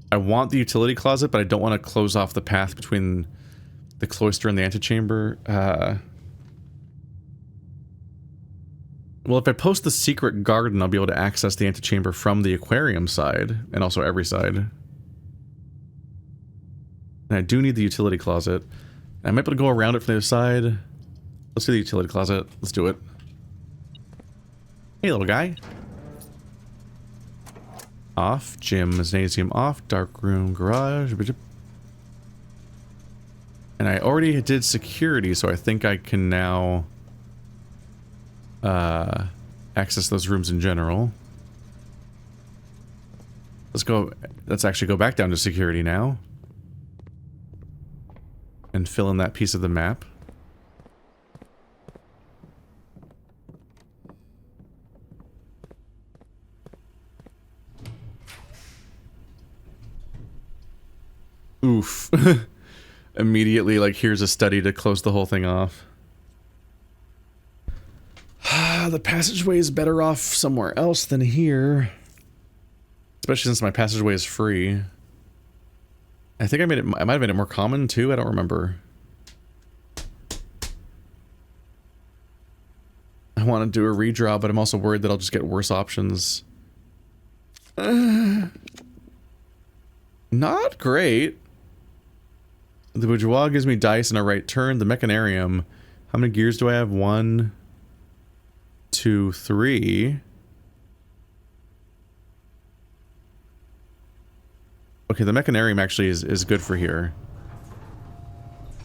I want the utility closet, but I don't want to close off the path between the cloister and the antechamber. Well, if I post the secret garden, I'll be able to access the antechamber from the aquarium side, and also every side. And I do need the utility closet. I might be able to go around it from the other side. Let's do the utility closet. Let's do it. Hey, little guy. Off. Gymnasium off. Dark room, garage. And I already did security, so I think I can now access those rooms in general. Let's actually go back down to security now. And fill in that piece of the map. Oof. Immediately, like, here's a study to close the whole thing off. The passageway is better off somewhere else than here. Especially since my passageway is free. I think I might have made it more common too, I don't remember. I want to do a redraw, but I'm also worried that I'll just get worse options. Not great. The bourgeois gives me dice and a right turn. The mechanarium. How many gears do I have? 1, 2, 3. Okay, the mechanarium actually is good for here.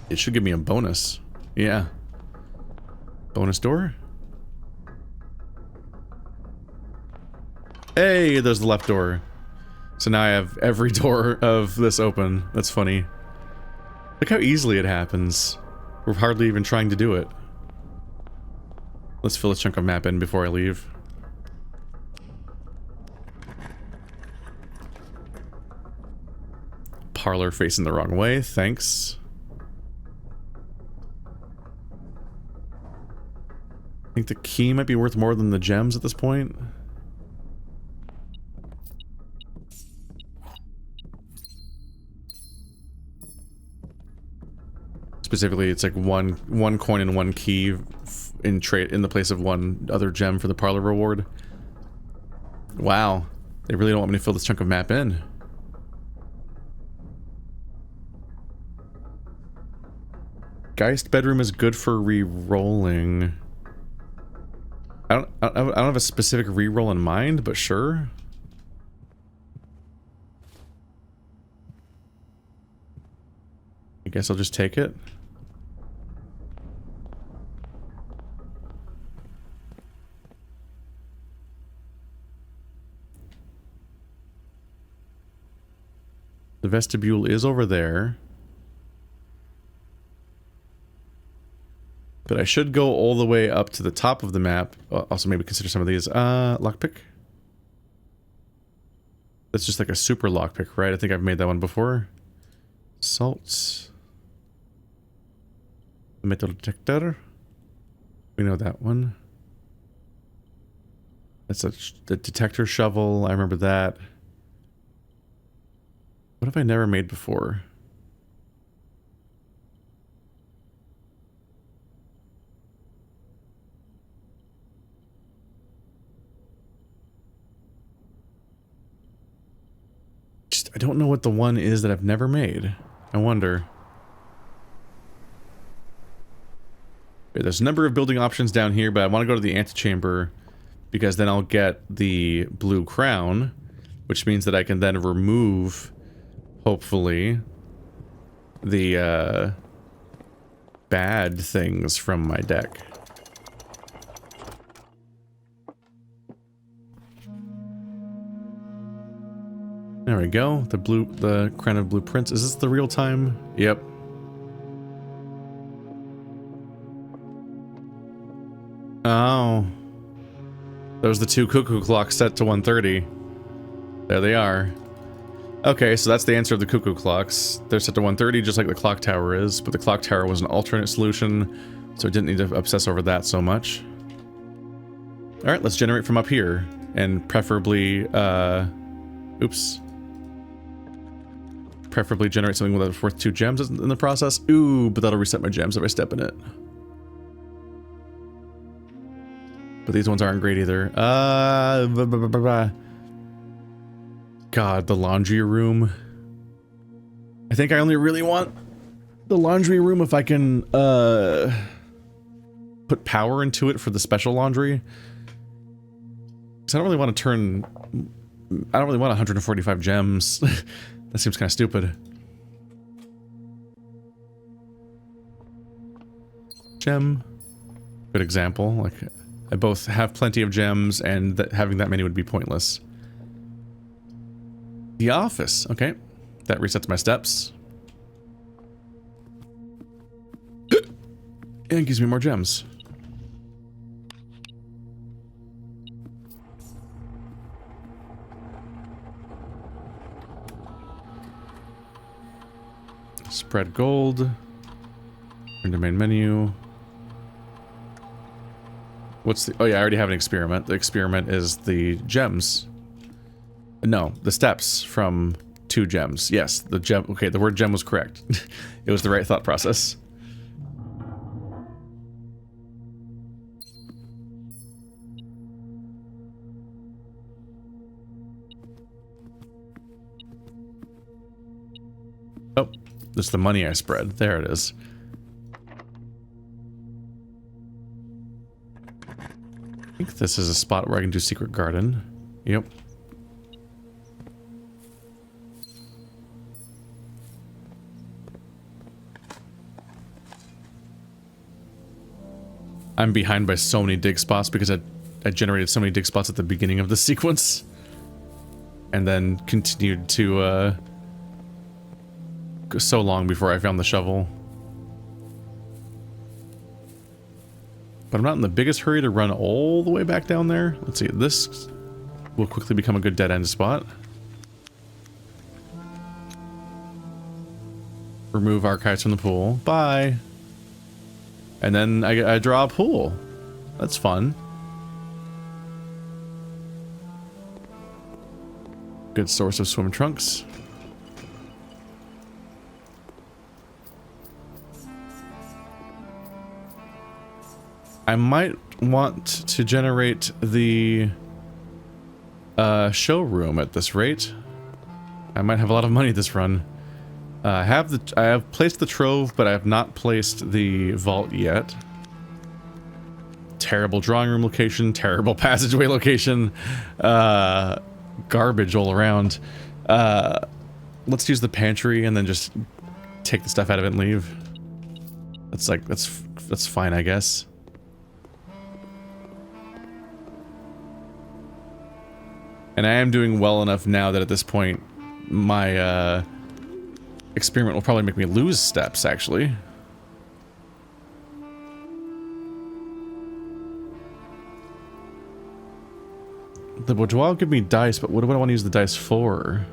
It should give me a bonus. Yeah. Bonus door? Hey, there's the left door. So now I have every door of this open. That's funny. Look how easily it happens. We're hardly even trying to do it. Let's fill a chunk of map in before I leave. Parlor facing the wrong way, thanks. I think the key might be worth more than the gems at this point. Specifically, it's like one coin and 1 key in the place of 1 other gem for the parlor reward. Wow, they really don't want me to fill this chunk of map in. Geist bedroom is good for re-rolling. I don't have a specific re-roll in mind, but sure. I guess I'll just take it. The vestibule is over there. But I should go all the way up to the top of the map. Also maybe consider some of these. Lockpick. That's just like a super lockpick, right? I think I've made that one before. Salts. Metal detector. We know that one. That's the detector shovel. I remember that. What have I never made before? I don't know what the one is that I've never made. I wonder. Okay, there's a number of building options down here, but I want to go to the antechamber because then I'll get the blue crown, which means that I can then remove, hopefully, the bad things from my deck. There we go. The crown of blueprints. Is this the real time? Yep. Oh. Those are the two cuckoo clocks set to 1:30. There they are. Okay, so that's the answer of the cuckoo clocks. They're set to 1:30 just like the clock tower is, but the clock tower was an alternate solution, so I didn't need to obsess over that so much. Alright, let's generate from up here, and preferably, oops. Preferably generate something that's worth 2 gems in the process. Ooh, but that'll reset my gems if I step in it. But these ones aren't great either. God, the laundry room. I think I only really want the laundry room if I can, put power into it for the special laundry. Because I don't really want to turn... I don't really want 145 gems. That seems kind of stupid. Gem. Good example. Like, I both have plenty of gems, and having that many would be pointless. The office. Okay. That resets my steps. And gives me more gems. Spread gold. Turn to main menu. What's the... Oh yeah, I already have an experiment. The experiment is the gems. No, the steps from 2 gems. Yes, the gem... Okay, the word gem was correct. It was the right thought process. Oh, this is the money I spread. There it is. I think this is a spot where I can do secret garden. Yep. I'm behind by so many dig spots because I generated so many dig spots at the beginning of the sequence. And then continued to, go so long before I found the shovel. But I'm not in the biggest hurry to run all the way back down there. Let's see, this will quickly become a good dead-end spot. Remove archives from the pool. Bye! And then I draw a pool. That's fun. Good source of swim trunks. I might want to generate the showroom at this rate. I might have a lot of money this run. I have placed the trove, but I have not placed the vault yet. Terrible drawing room location, terrible passageway location, garbage all around. Let's use the pantry and then just take the stuff out of it and leave. That's fine, I guess. And I am doing well enough now that at this point, my experiment will probably make me lose steps, actually. The boudoir will give me dice, but what do I want to use the dice for?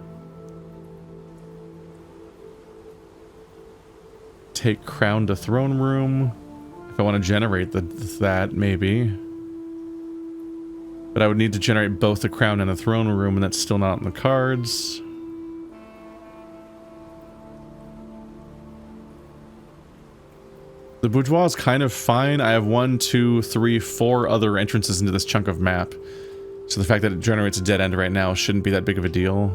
Take crown to throne room. If I want to generate that, maybe. But I would need to generate both the crown and the throne room, and that's still not in the cards. The boudoir is kind of fine. I have 1, 2, 3, 4 other entrances into this chunk of map. So the fact that it generates a dead end right now shouldn't be that big of a deal.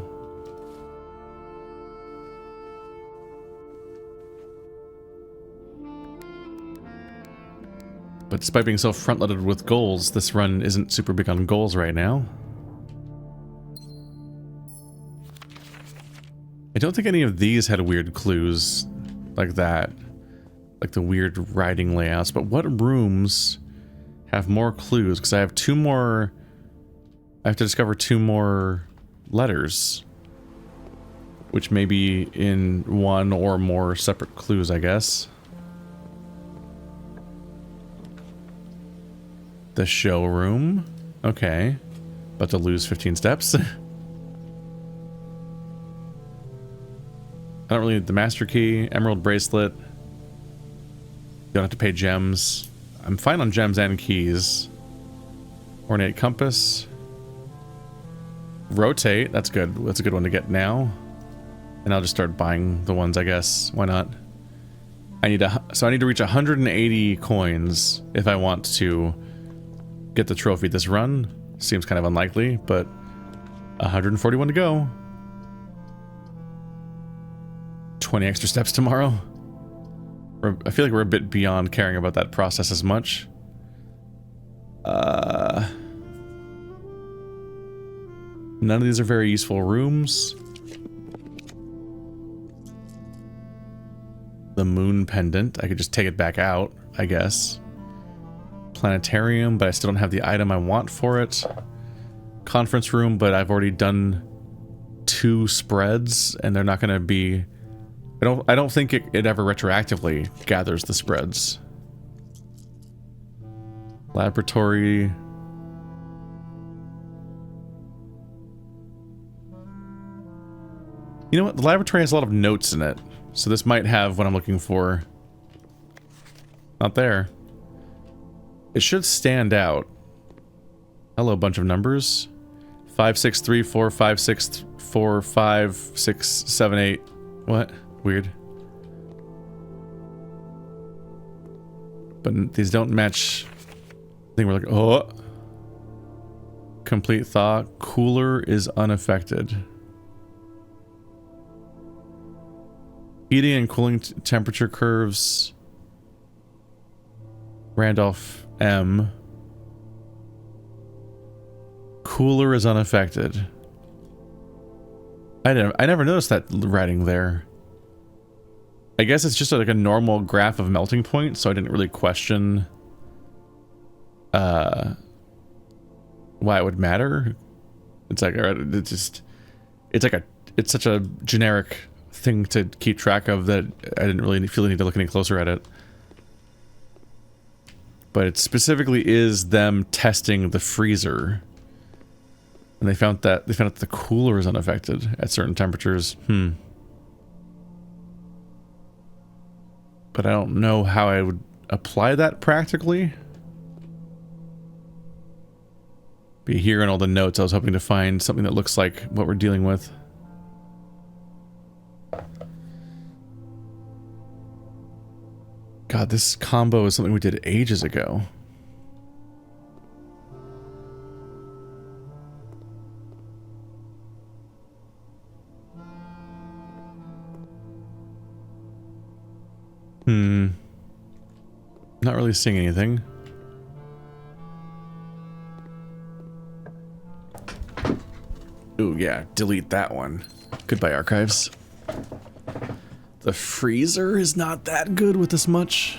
But despite being so front-loaded with goals, this run isn't super big on goals right now. I don't think any of these had weird clues like that. Like the weird writing layouts. But what rooms have more clues? Because I have 2 more... I have to discover 2 more letters. Which may be in 1 or more separate clues, I guess. The showroom. Okay. About to lose 15 steps. I don't really need the master key. Emerald bracelet. You don't have to pay gems. I'm fine on gems and keys. Ornate compass. Rotate. That's good. That's a good one to get now. And I'll just start buying the ones, I guess. Why not? I need to reach 180 coins if I want to get the trophy this run. Seems kind of unlikely, but 141 to go. 20 extra steps tomorrow. I feel like we're a bit beyond caring about that process as much. None of these are very useful rooms. The moon pendant. I could just take it back out, I guess. Planetarium, but I still don't have the item I want for it. Conference room, but I've already done 2 spreads, and they're not going to be... I don't think it ever retroactively gathers the spreads. Laboratory. You know what? The laboratory has a lot of notes in it, so this might have what I'm looking for. Not there. It should stand out. Hello, bunch of numbers. 5, 6, 3, 4, 5, 6, 4, 5, 6, 7, 8. What? Weird. But these don't match. I think we're like, oh. Complete thaw. Cooler is unaffected. Heating and cooling temperature curves. Randolph M. Cooler is unaffected. I never noticed that writing there. I guess it's just like a normal graph of melting point, so I didn't really question why it would matter. It's like it's such a generic thing to keep track of that I didn't really feel the need to look any closer at it. But it specifically is them testing the freezer. And they found out that the cooler is unaffected at certain temperatures. But I don't know how I would apply that practically. But here in all the notes, I was hoping to find something that looks like what we're dealing with. God, this combo is something we did ages ago. Not really seeing anything. Ooh, yeah, delete that one. Goodbye, archives. The freezer is not that good with this much.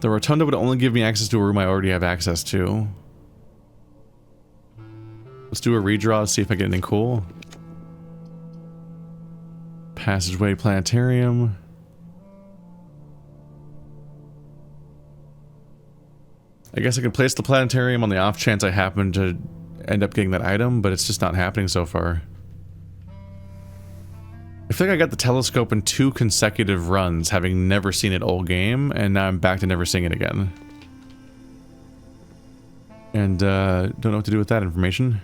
The rotunda would only give me access to a room I already have access to. Let's do a redraw, see if I get anything cool. Passageway planetarium. I guess I can place the planetarium on the off chance I happen to end up getting that item, but it's just not happening so far. I feel like I got the telescope in 2 consecutive runs, having never seen it all game, and now I'm back to never seeing it again. And, don't know what to do with that information.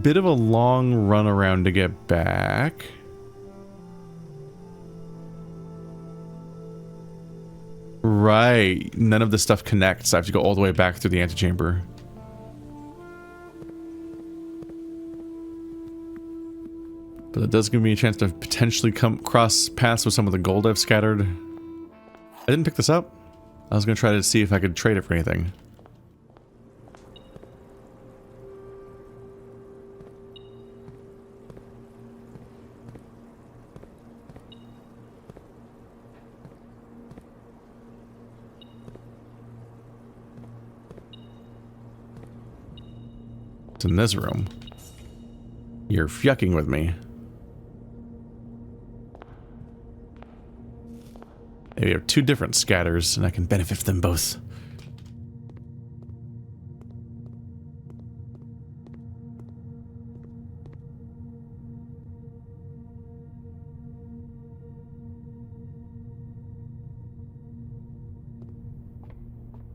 Bit of a long run around to get back. Right, none of this stuff connects. I have to go all the way back through the antechamber. But it does give me a chance to potentially come cross paths with some of the gold I've scattered. I didn't pick this up. I was going to try to see if I could trade it for anything. It's in this room. You're fucking with me. Maybe have 2 different scatters, and I can benefit from them both.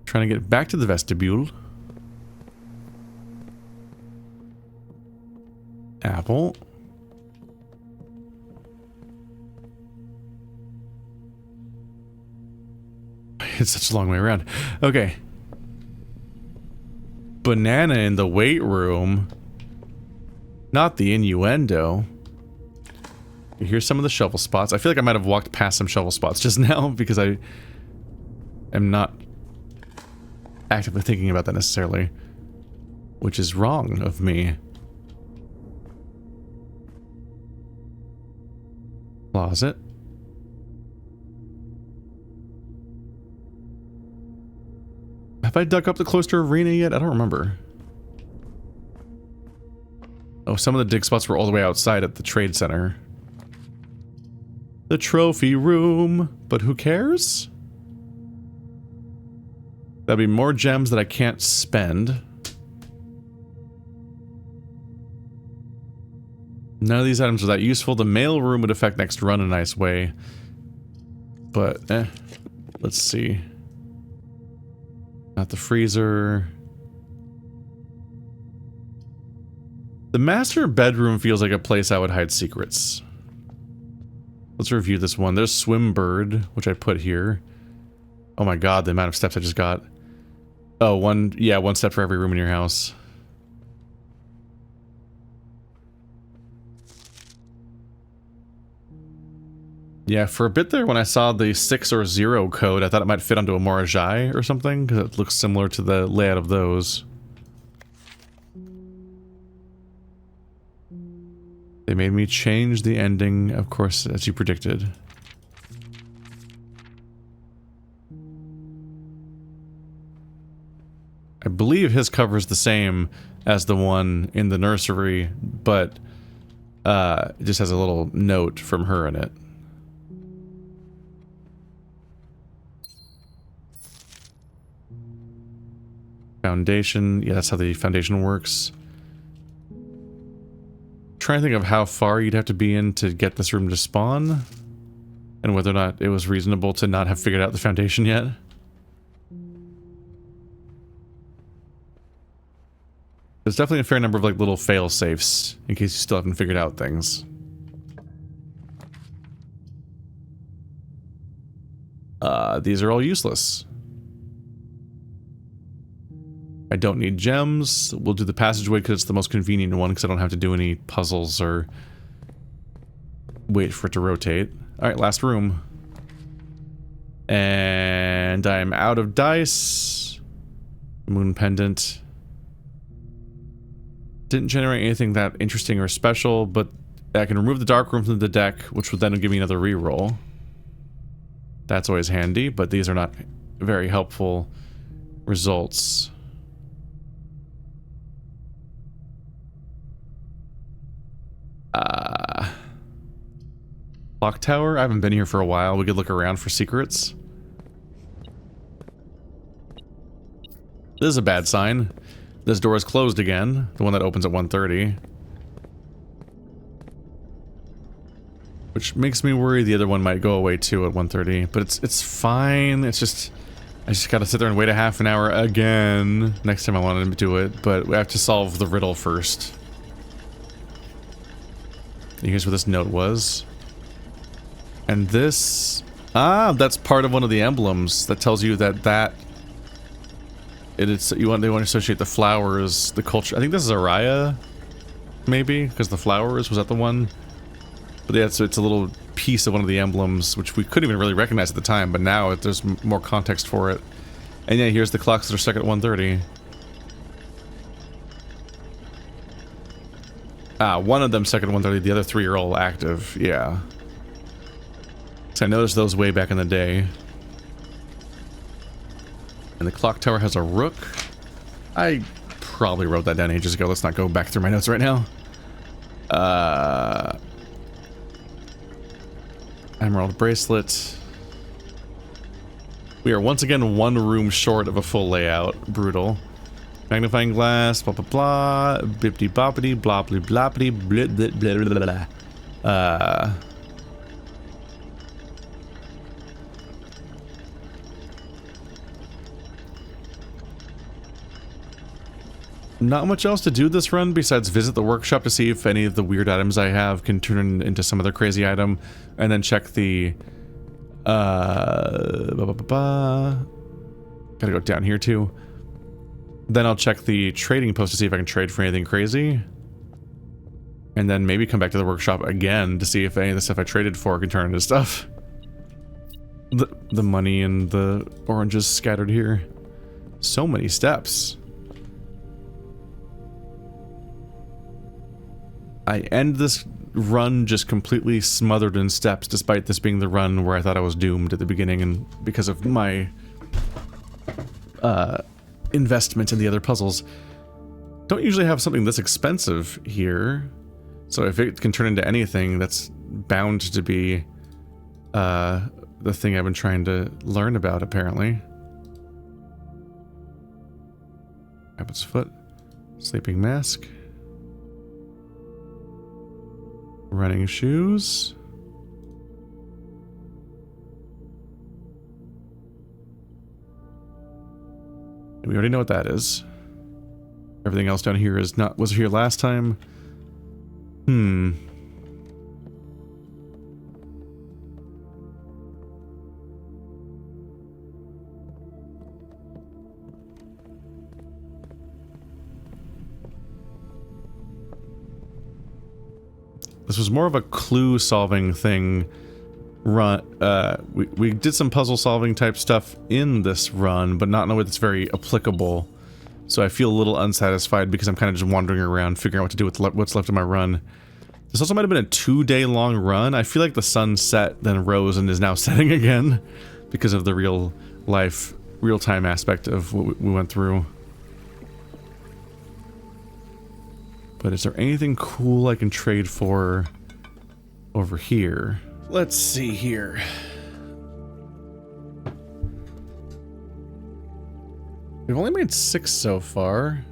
Trying to get back to the vestibule. Apple. It's such a long way around. Okay. Banana in the weight room. Not the innuendo. Here's some of the shovel spots. I feel like I might have walked past some shovel spots just now because I am not actively thinking about that necessarily. Which is wrong of me. Closet. Have I dug up the cloister arena yet? I don't remember. Oh, some of the dig spots were all the way outside at the trade center. The trophy room. But who cares? That'd be more gems that I can't spend. None of these items are that useful. The mail room would affect next run in a nice way. But, let's see. Not the freezer. The master bedroom feels like a place I would hide secrets. Let's review this one. There's Swimbird, which I put here. Oh my god, the amount of steps I just got. Oh, one step for every room in your house. Yeah, for a bit there when I saw the 6 or 0 code, I thought it might fit onto a Morajai or something, because it looks similar to the layout of those. They made me change the ending, of course, as you predicted. I believe his cover is the same as the one in the nursery, but it just has a little note from her in it. Foundation, yeah, that's how the foundation works. Trying to think of how far you'd have to be in to get this room to spawn, and whether or not it was reasonable to not have figured out the foundation yet. There's definitely a fair number of like little fail safes in case you still haven't figured out things. These are all useless. I don't need gems. We'll do the passageway because it's the most convenient one because I don't have to do any puzzles or wait for it to rotate. Alright, last room. And I'm out of dice. Moon pendant. Didn't generate anything that interesting or special, but I can remove the dark room from the deck, which would then give me another reroll. That's always handy, but these are not very helpful results. Clock tower? I haven't been here for a while. We could look around for secrets. This is a bad sign. This door is closed again. The one that opens at 1:30. Which makes me worry the other one might go away too at 1:30. But it's fine. It's just... I just gotta sit there and wait a half an hour again. Next time I want to do it. But we have to solve the riddle first. And here's where this note was. And this... Ah, that's part of one of the emblems that tells you that they want to associate the flowers, the culture. I think this is Araya, maybe, because the flowers, was that the one? But yeah, it's a little piece of one of the emblems, which we couldn't even really recognize at the time, but now there's more context for it. And yeah, here's the clocks that are stuck at 1:30. Ah, one of them stuck at 1:30, the other three are all active, yeah. So I noticed those way back in the day. And the clock tower has a rook. I probably wrote that down ages ago. Let's not go back through my notes right now. Emerald bracelet. We are once again one room short of a full layout. Brutal. Magnifying glass, blah blah blah, bippity boppity, blah blah blah blah blah blah blah blah. Not much else to do this run besides visit the workshop to see if any of the weird items I have can turn into some other crazy item, and then check the gotta go down here too. Then I'll check the trading post to see if I can trade for anything crazy, and then maybe come back to the workshop again to see if any of the stuff I traded for can turn into stuff. The money and the oranges scattered here. So many steps. I end this run just completely smothered in steps, despite this being the run where I thought I was doomed at the beginning, and because of my investment in the other puzzles. Don't usually have something this expensive here, so if it can turn into anything, that's bound to be the thing I've been trying to learn about, apparently. Rabbit's foot, sleeping mask. Running shoes. We already know what that is. Everything else down here is not was here last time. This was more of a clue solving thing run. We did some puzzle solving type stuff in this run, but not in a way that's very applicable. So I feel a little unsatisfied because I'm kind of just wandering around figuring out what to do with what's left of my run. This also might have been a 2-day long run. I feel like the sun set, then rose, and is now setting again because of the real life, real time aspect of what we went through. But is there anything cool I can trade for over here? Let's see here. We've only made 6 so far.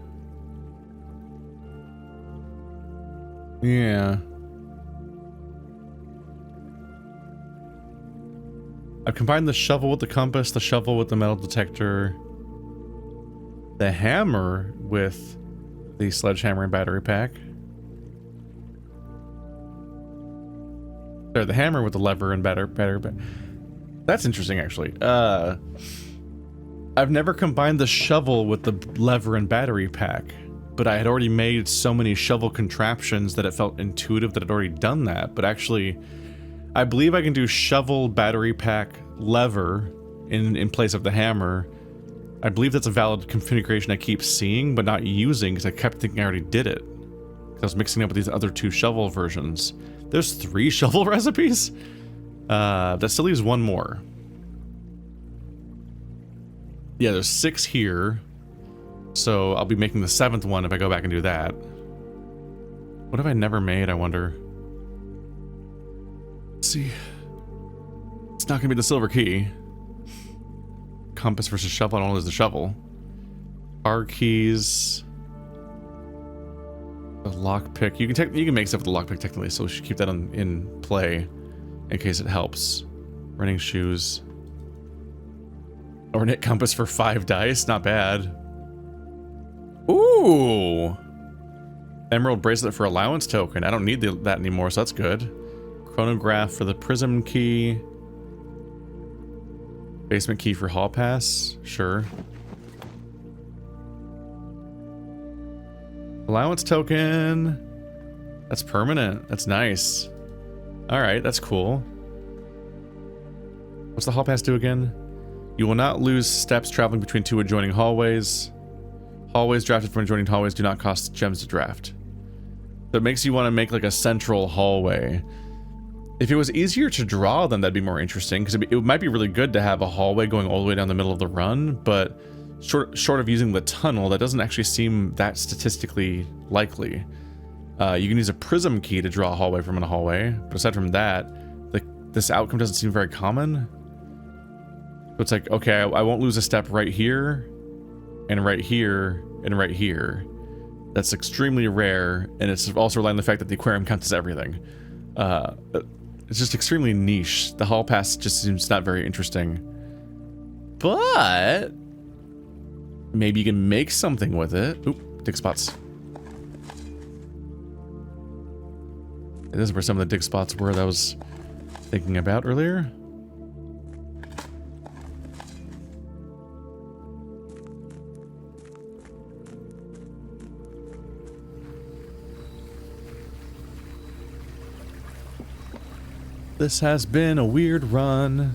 Yeah. I've combined the shovel with the compass, the shovel with the metal detector, the hammer with the sledgehammer and battery pack. Or the hammer with the lever and battery pack. That's interesting, actually. I've never combined the shovel with the lever and battery pack, but I had already made so many shovel contraptions that it felt intuitive that I'd already done that. But actually, I believe I can do shovel, battery pack, lever in place of the hammer. I believe that's a valid configuration I keep seeing, but not using, because I kept thinking I already did it. I was mixing up with these other 2 shovel versions. There's 3 shovel recipes? That still leaves 1 more. Yeah, there's 6 here. So I'll be making the 7th one if I go back and do that. What have I never made, I wonder? Let's see. It's not gonna be the silver key. Compass versus shovel, I don't know, there's the shovel. Car keys. A lockpick. You can make stuff with the lockpick technically, so we should keep that in play in case it helps. Running shoes. Ornate compass for 5 dice. Not bad. Ooh! Emerald bracelet for allowance token. I don't need that anymore, so that's good. Chronograph for the prism key. Basement key for hall pass. Sure. Allowance token. That's permanent. That's nice. Alright, that's cool. What's the hall pass do again? You will not lose steps traveling between 2 adjoining hallways. Hallways drafted from adjoining hallways do not cost gems to draft. So it makes you want to make like a central hallway. If it was easier to draw them, that'd be more interesting, because it might be really good to have a hallway going all the way down the middle of the run, but short of using the tunnel, that doesn't actually seem that statistically likely. You can use a prism key to draw a hallway from a hallway, but aside from that, this outcome doesn't seem very common. So it's like, okay, I won't lose a step right here, and right here, and right here. That's extremely rare, and it's also relying on the fact that the aquarium counts as everything. It's just extremely niche. The hall pass just seems not very interesting. But maybe you can make something with it. Oop, dig spots. This is where some of the dig spots were that I was thinking about earlier. This has been a weird run.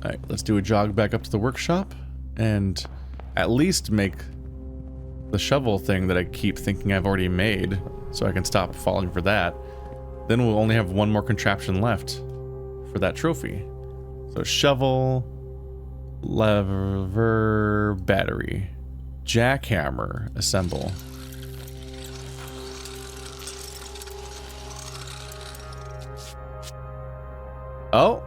Alright, let's do a jog back up to the workshop and at least make the shovel thing that I keep thinking I've already made so I can stop falling for that. Then we'll only have one more contraption left for that trophy. So shovel, lever, battery, jackhammer, assemble. Oh,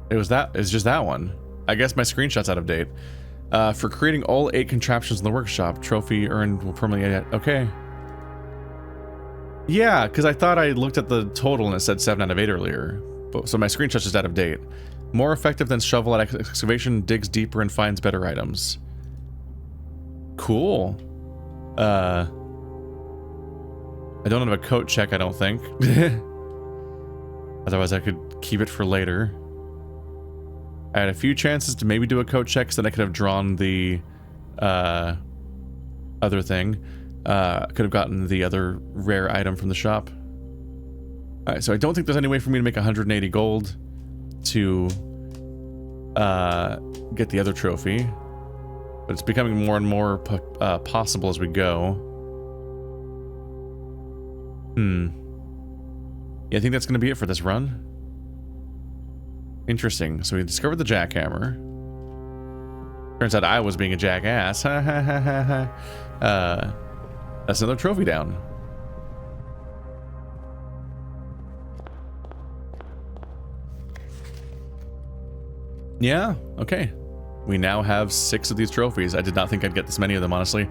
it's just that one. I guess my screenshot's out of date. For creating all 8 contraptions in the workshop, trophy earned will permanently get. Okay. Yeah, because I thought I looked at the total and it said 7 out of 8 earlier. So my screenshot's just out of date. More effective than shovel at excavation, digs deeper and finds better items. Cool. I don't have a coat check, I don't think. Otherwise, I could keep it for later. I had a few chances to maybe do a coat check, so then I could have drawn the other thing. Could have gotten the other rare item from the shop. Alright, so I don't think there's any way for me to make 180 gold to get the other trophy. But it's becoming more and more possible as we go. Yeah, I think that's going to be it for this run. Interesting. So we discovered the jackhammer. Turns out I was being a jackass. Ha ha ha ha ha. That's another trophy down. Yeah, okay. We now have 6 of these trophies. I did not think I'd get this many of them, honestly.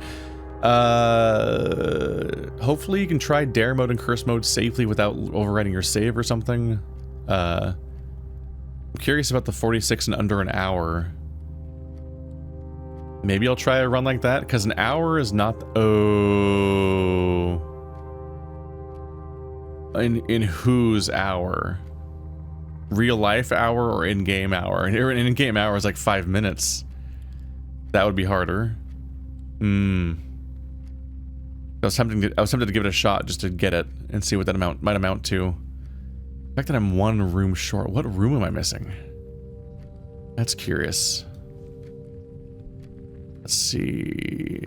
Hopefully you can try dare mode and curse mode safely without overwriting your save or something. I'm curious about the 46 in under an hour. Maybe I'll try a run like that, because an hour is not... Oh... In whose hour? Real life hour or in-game hour? An in-game hour is like 5 minutes. That would be harder. I was tempted to give it a shot just to get it and see what that might amount to. The fact that I'm 1 room short. What room am I missing? That's curious. Let's see.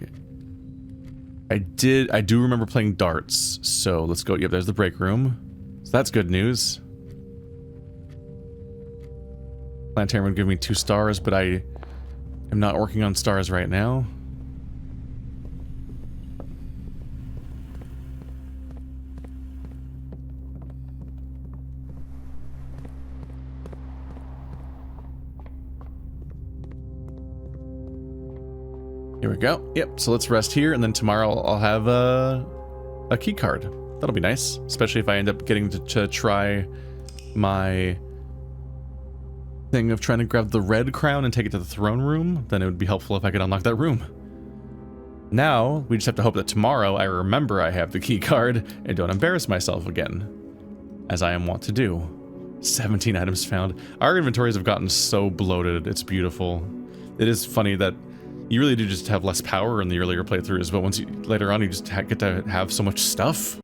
I do remember playing darts, so let's go. Yep, there's the break room. So that's good news. Planetarium would give me 2 stars, but I am not working on stars right now. Here we go. Yep, so let's rest here, and then tomorrow I'll have a key card. That'll be nice, especially if I end up getting to try my thing of trying to grab the red crown and take it to the throne room. Then it would be helpful if I could unlock that room. Now, we just have to hope that tomorrow I remember I have the key card and don't embarrass myself again, as I am wont to do. 17 items found. Our inventories have gotten so bloated, it's beautiful. It is funny that you really do just have less power in the earlier playthroughs, but once you later on you just get to have so much stuff.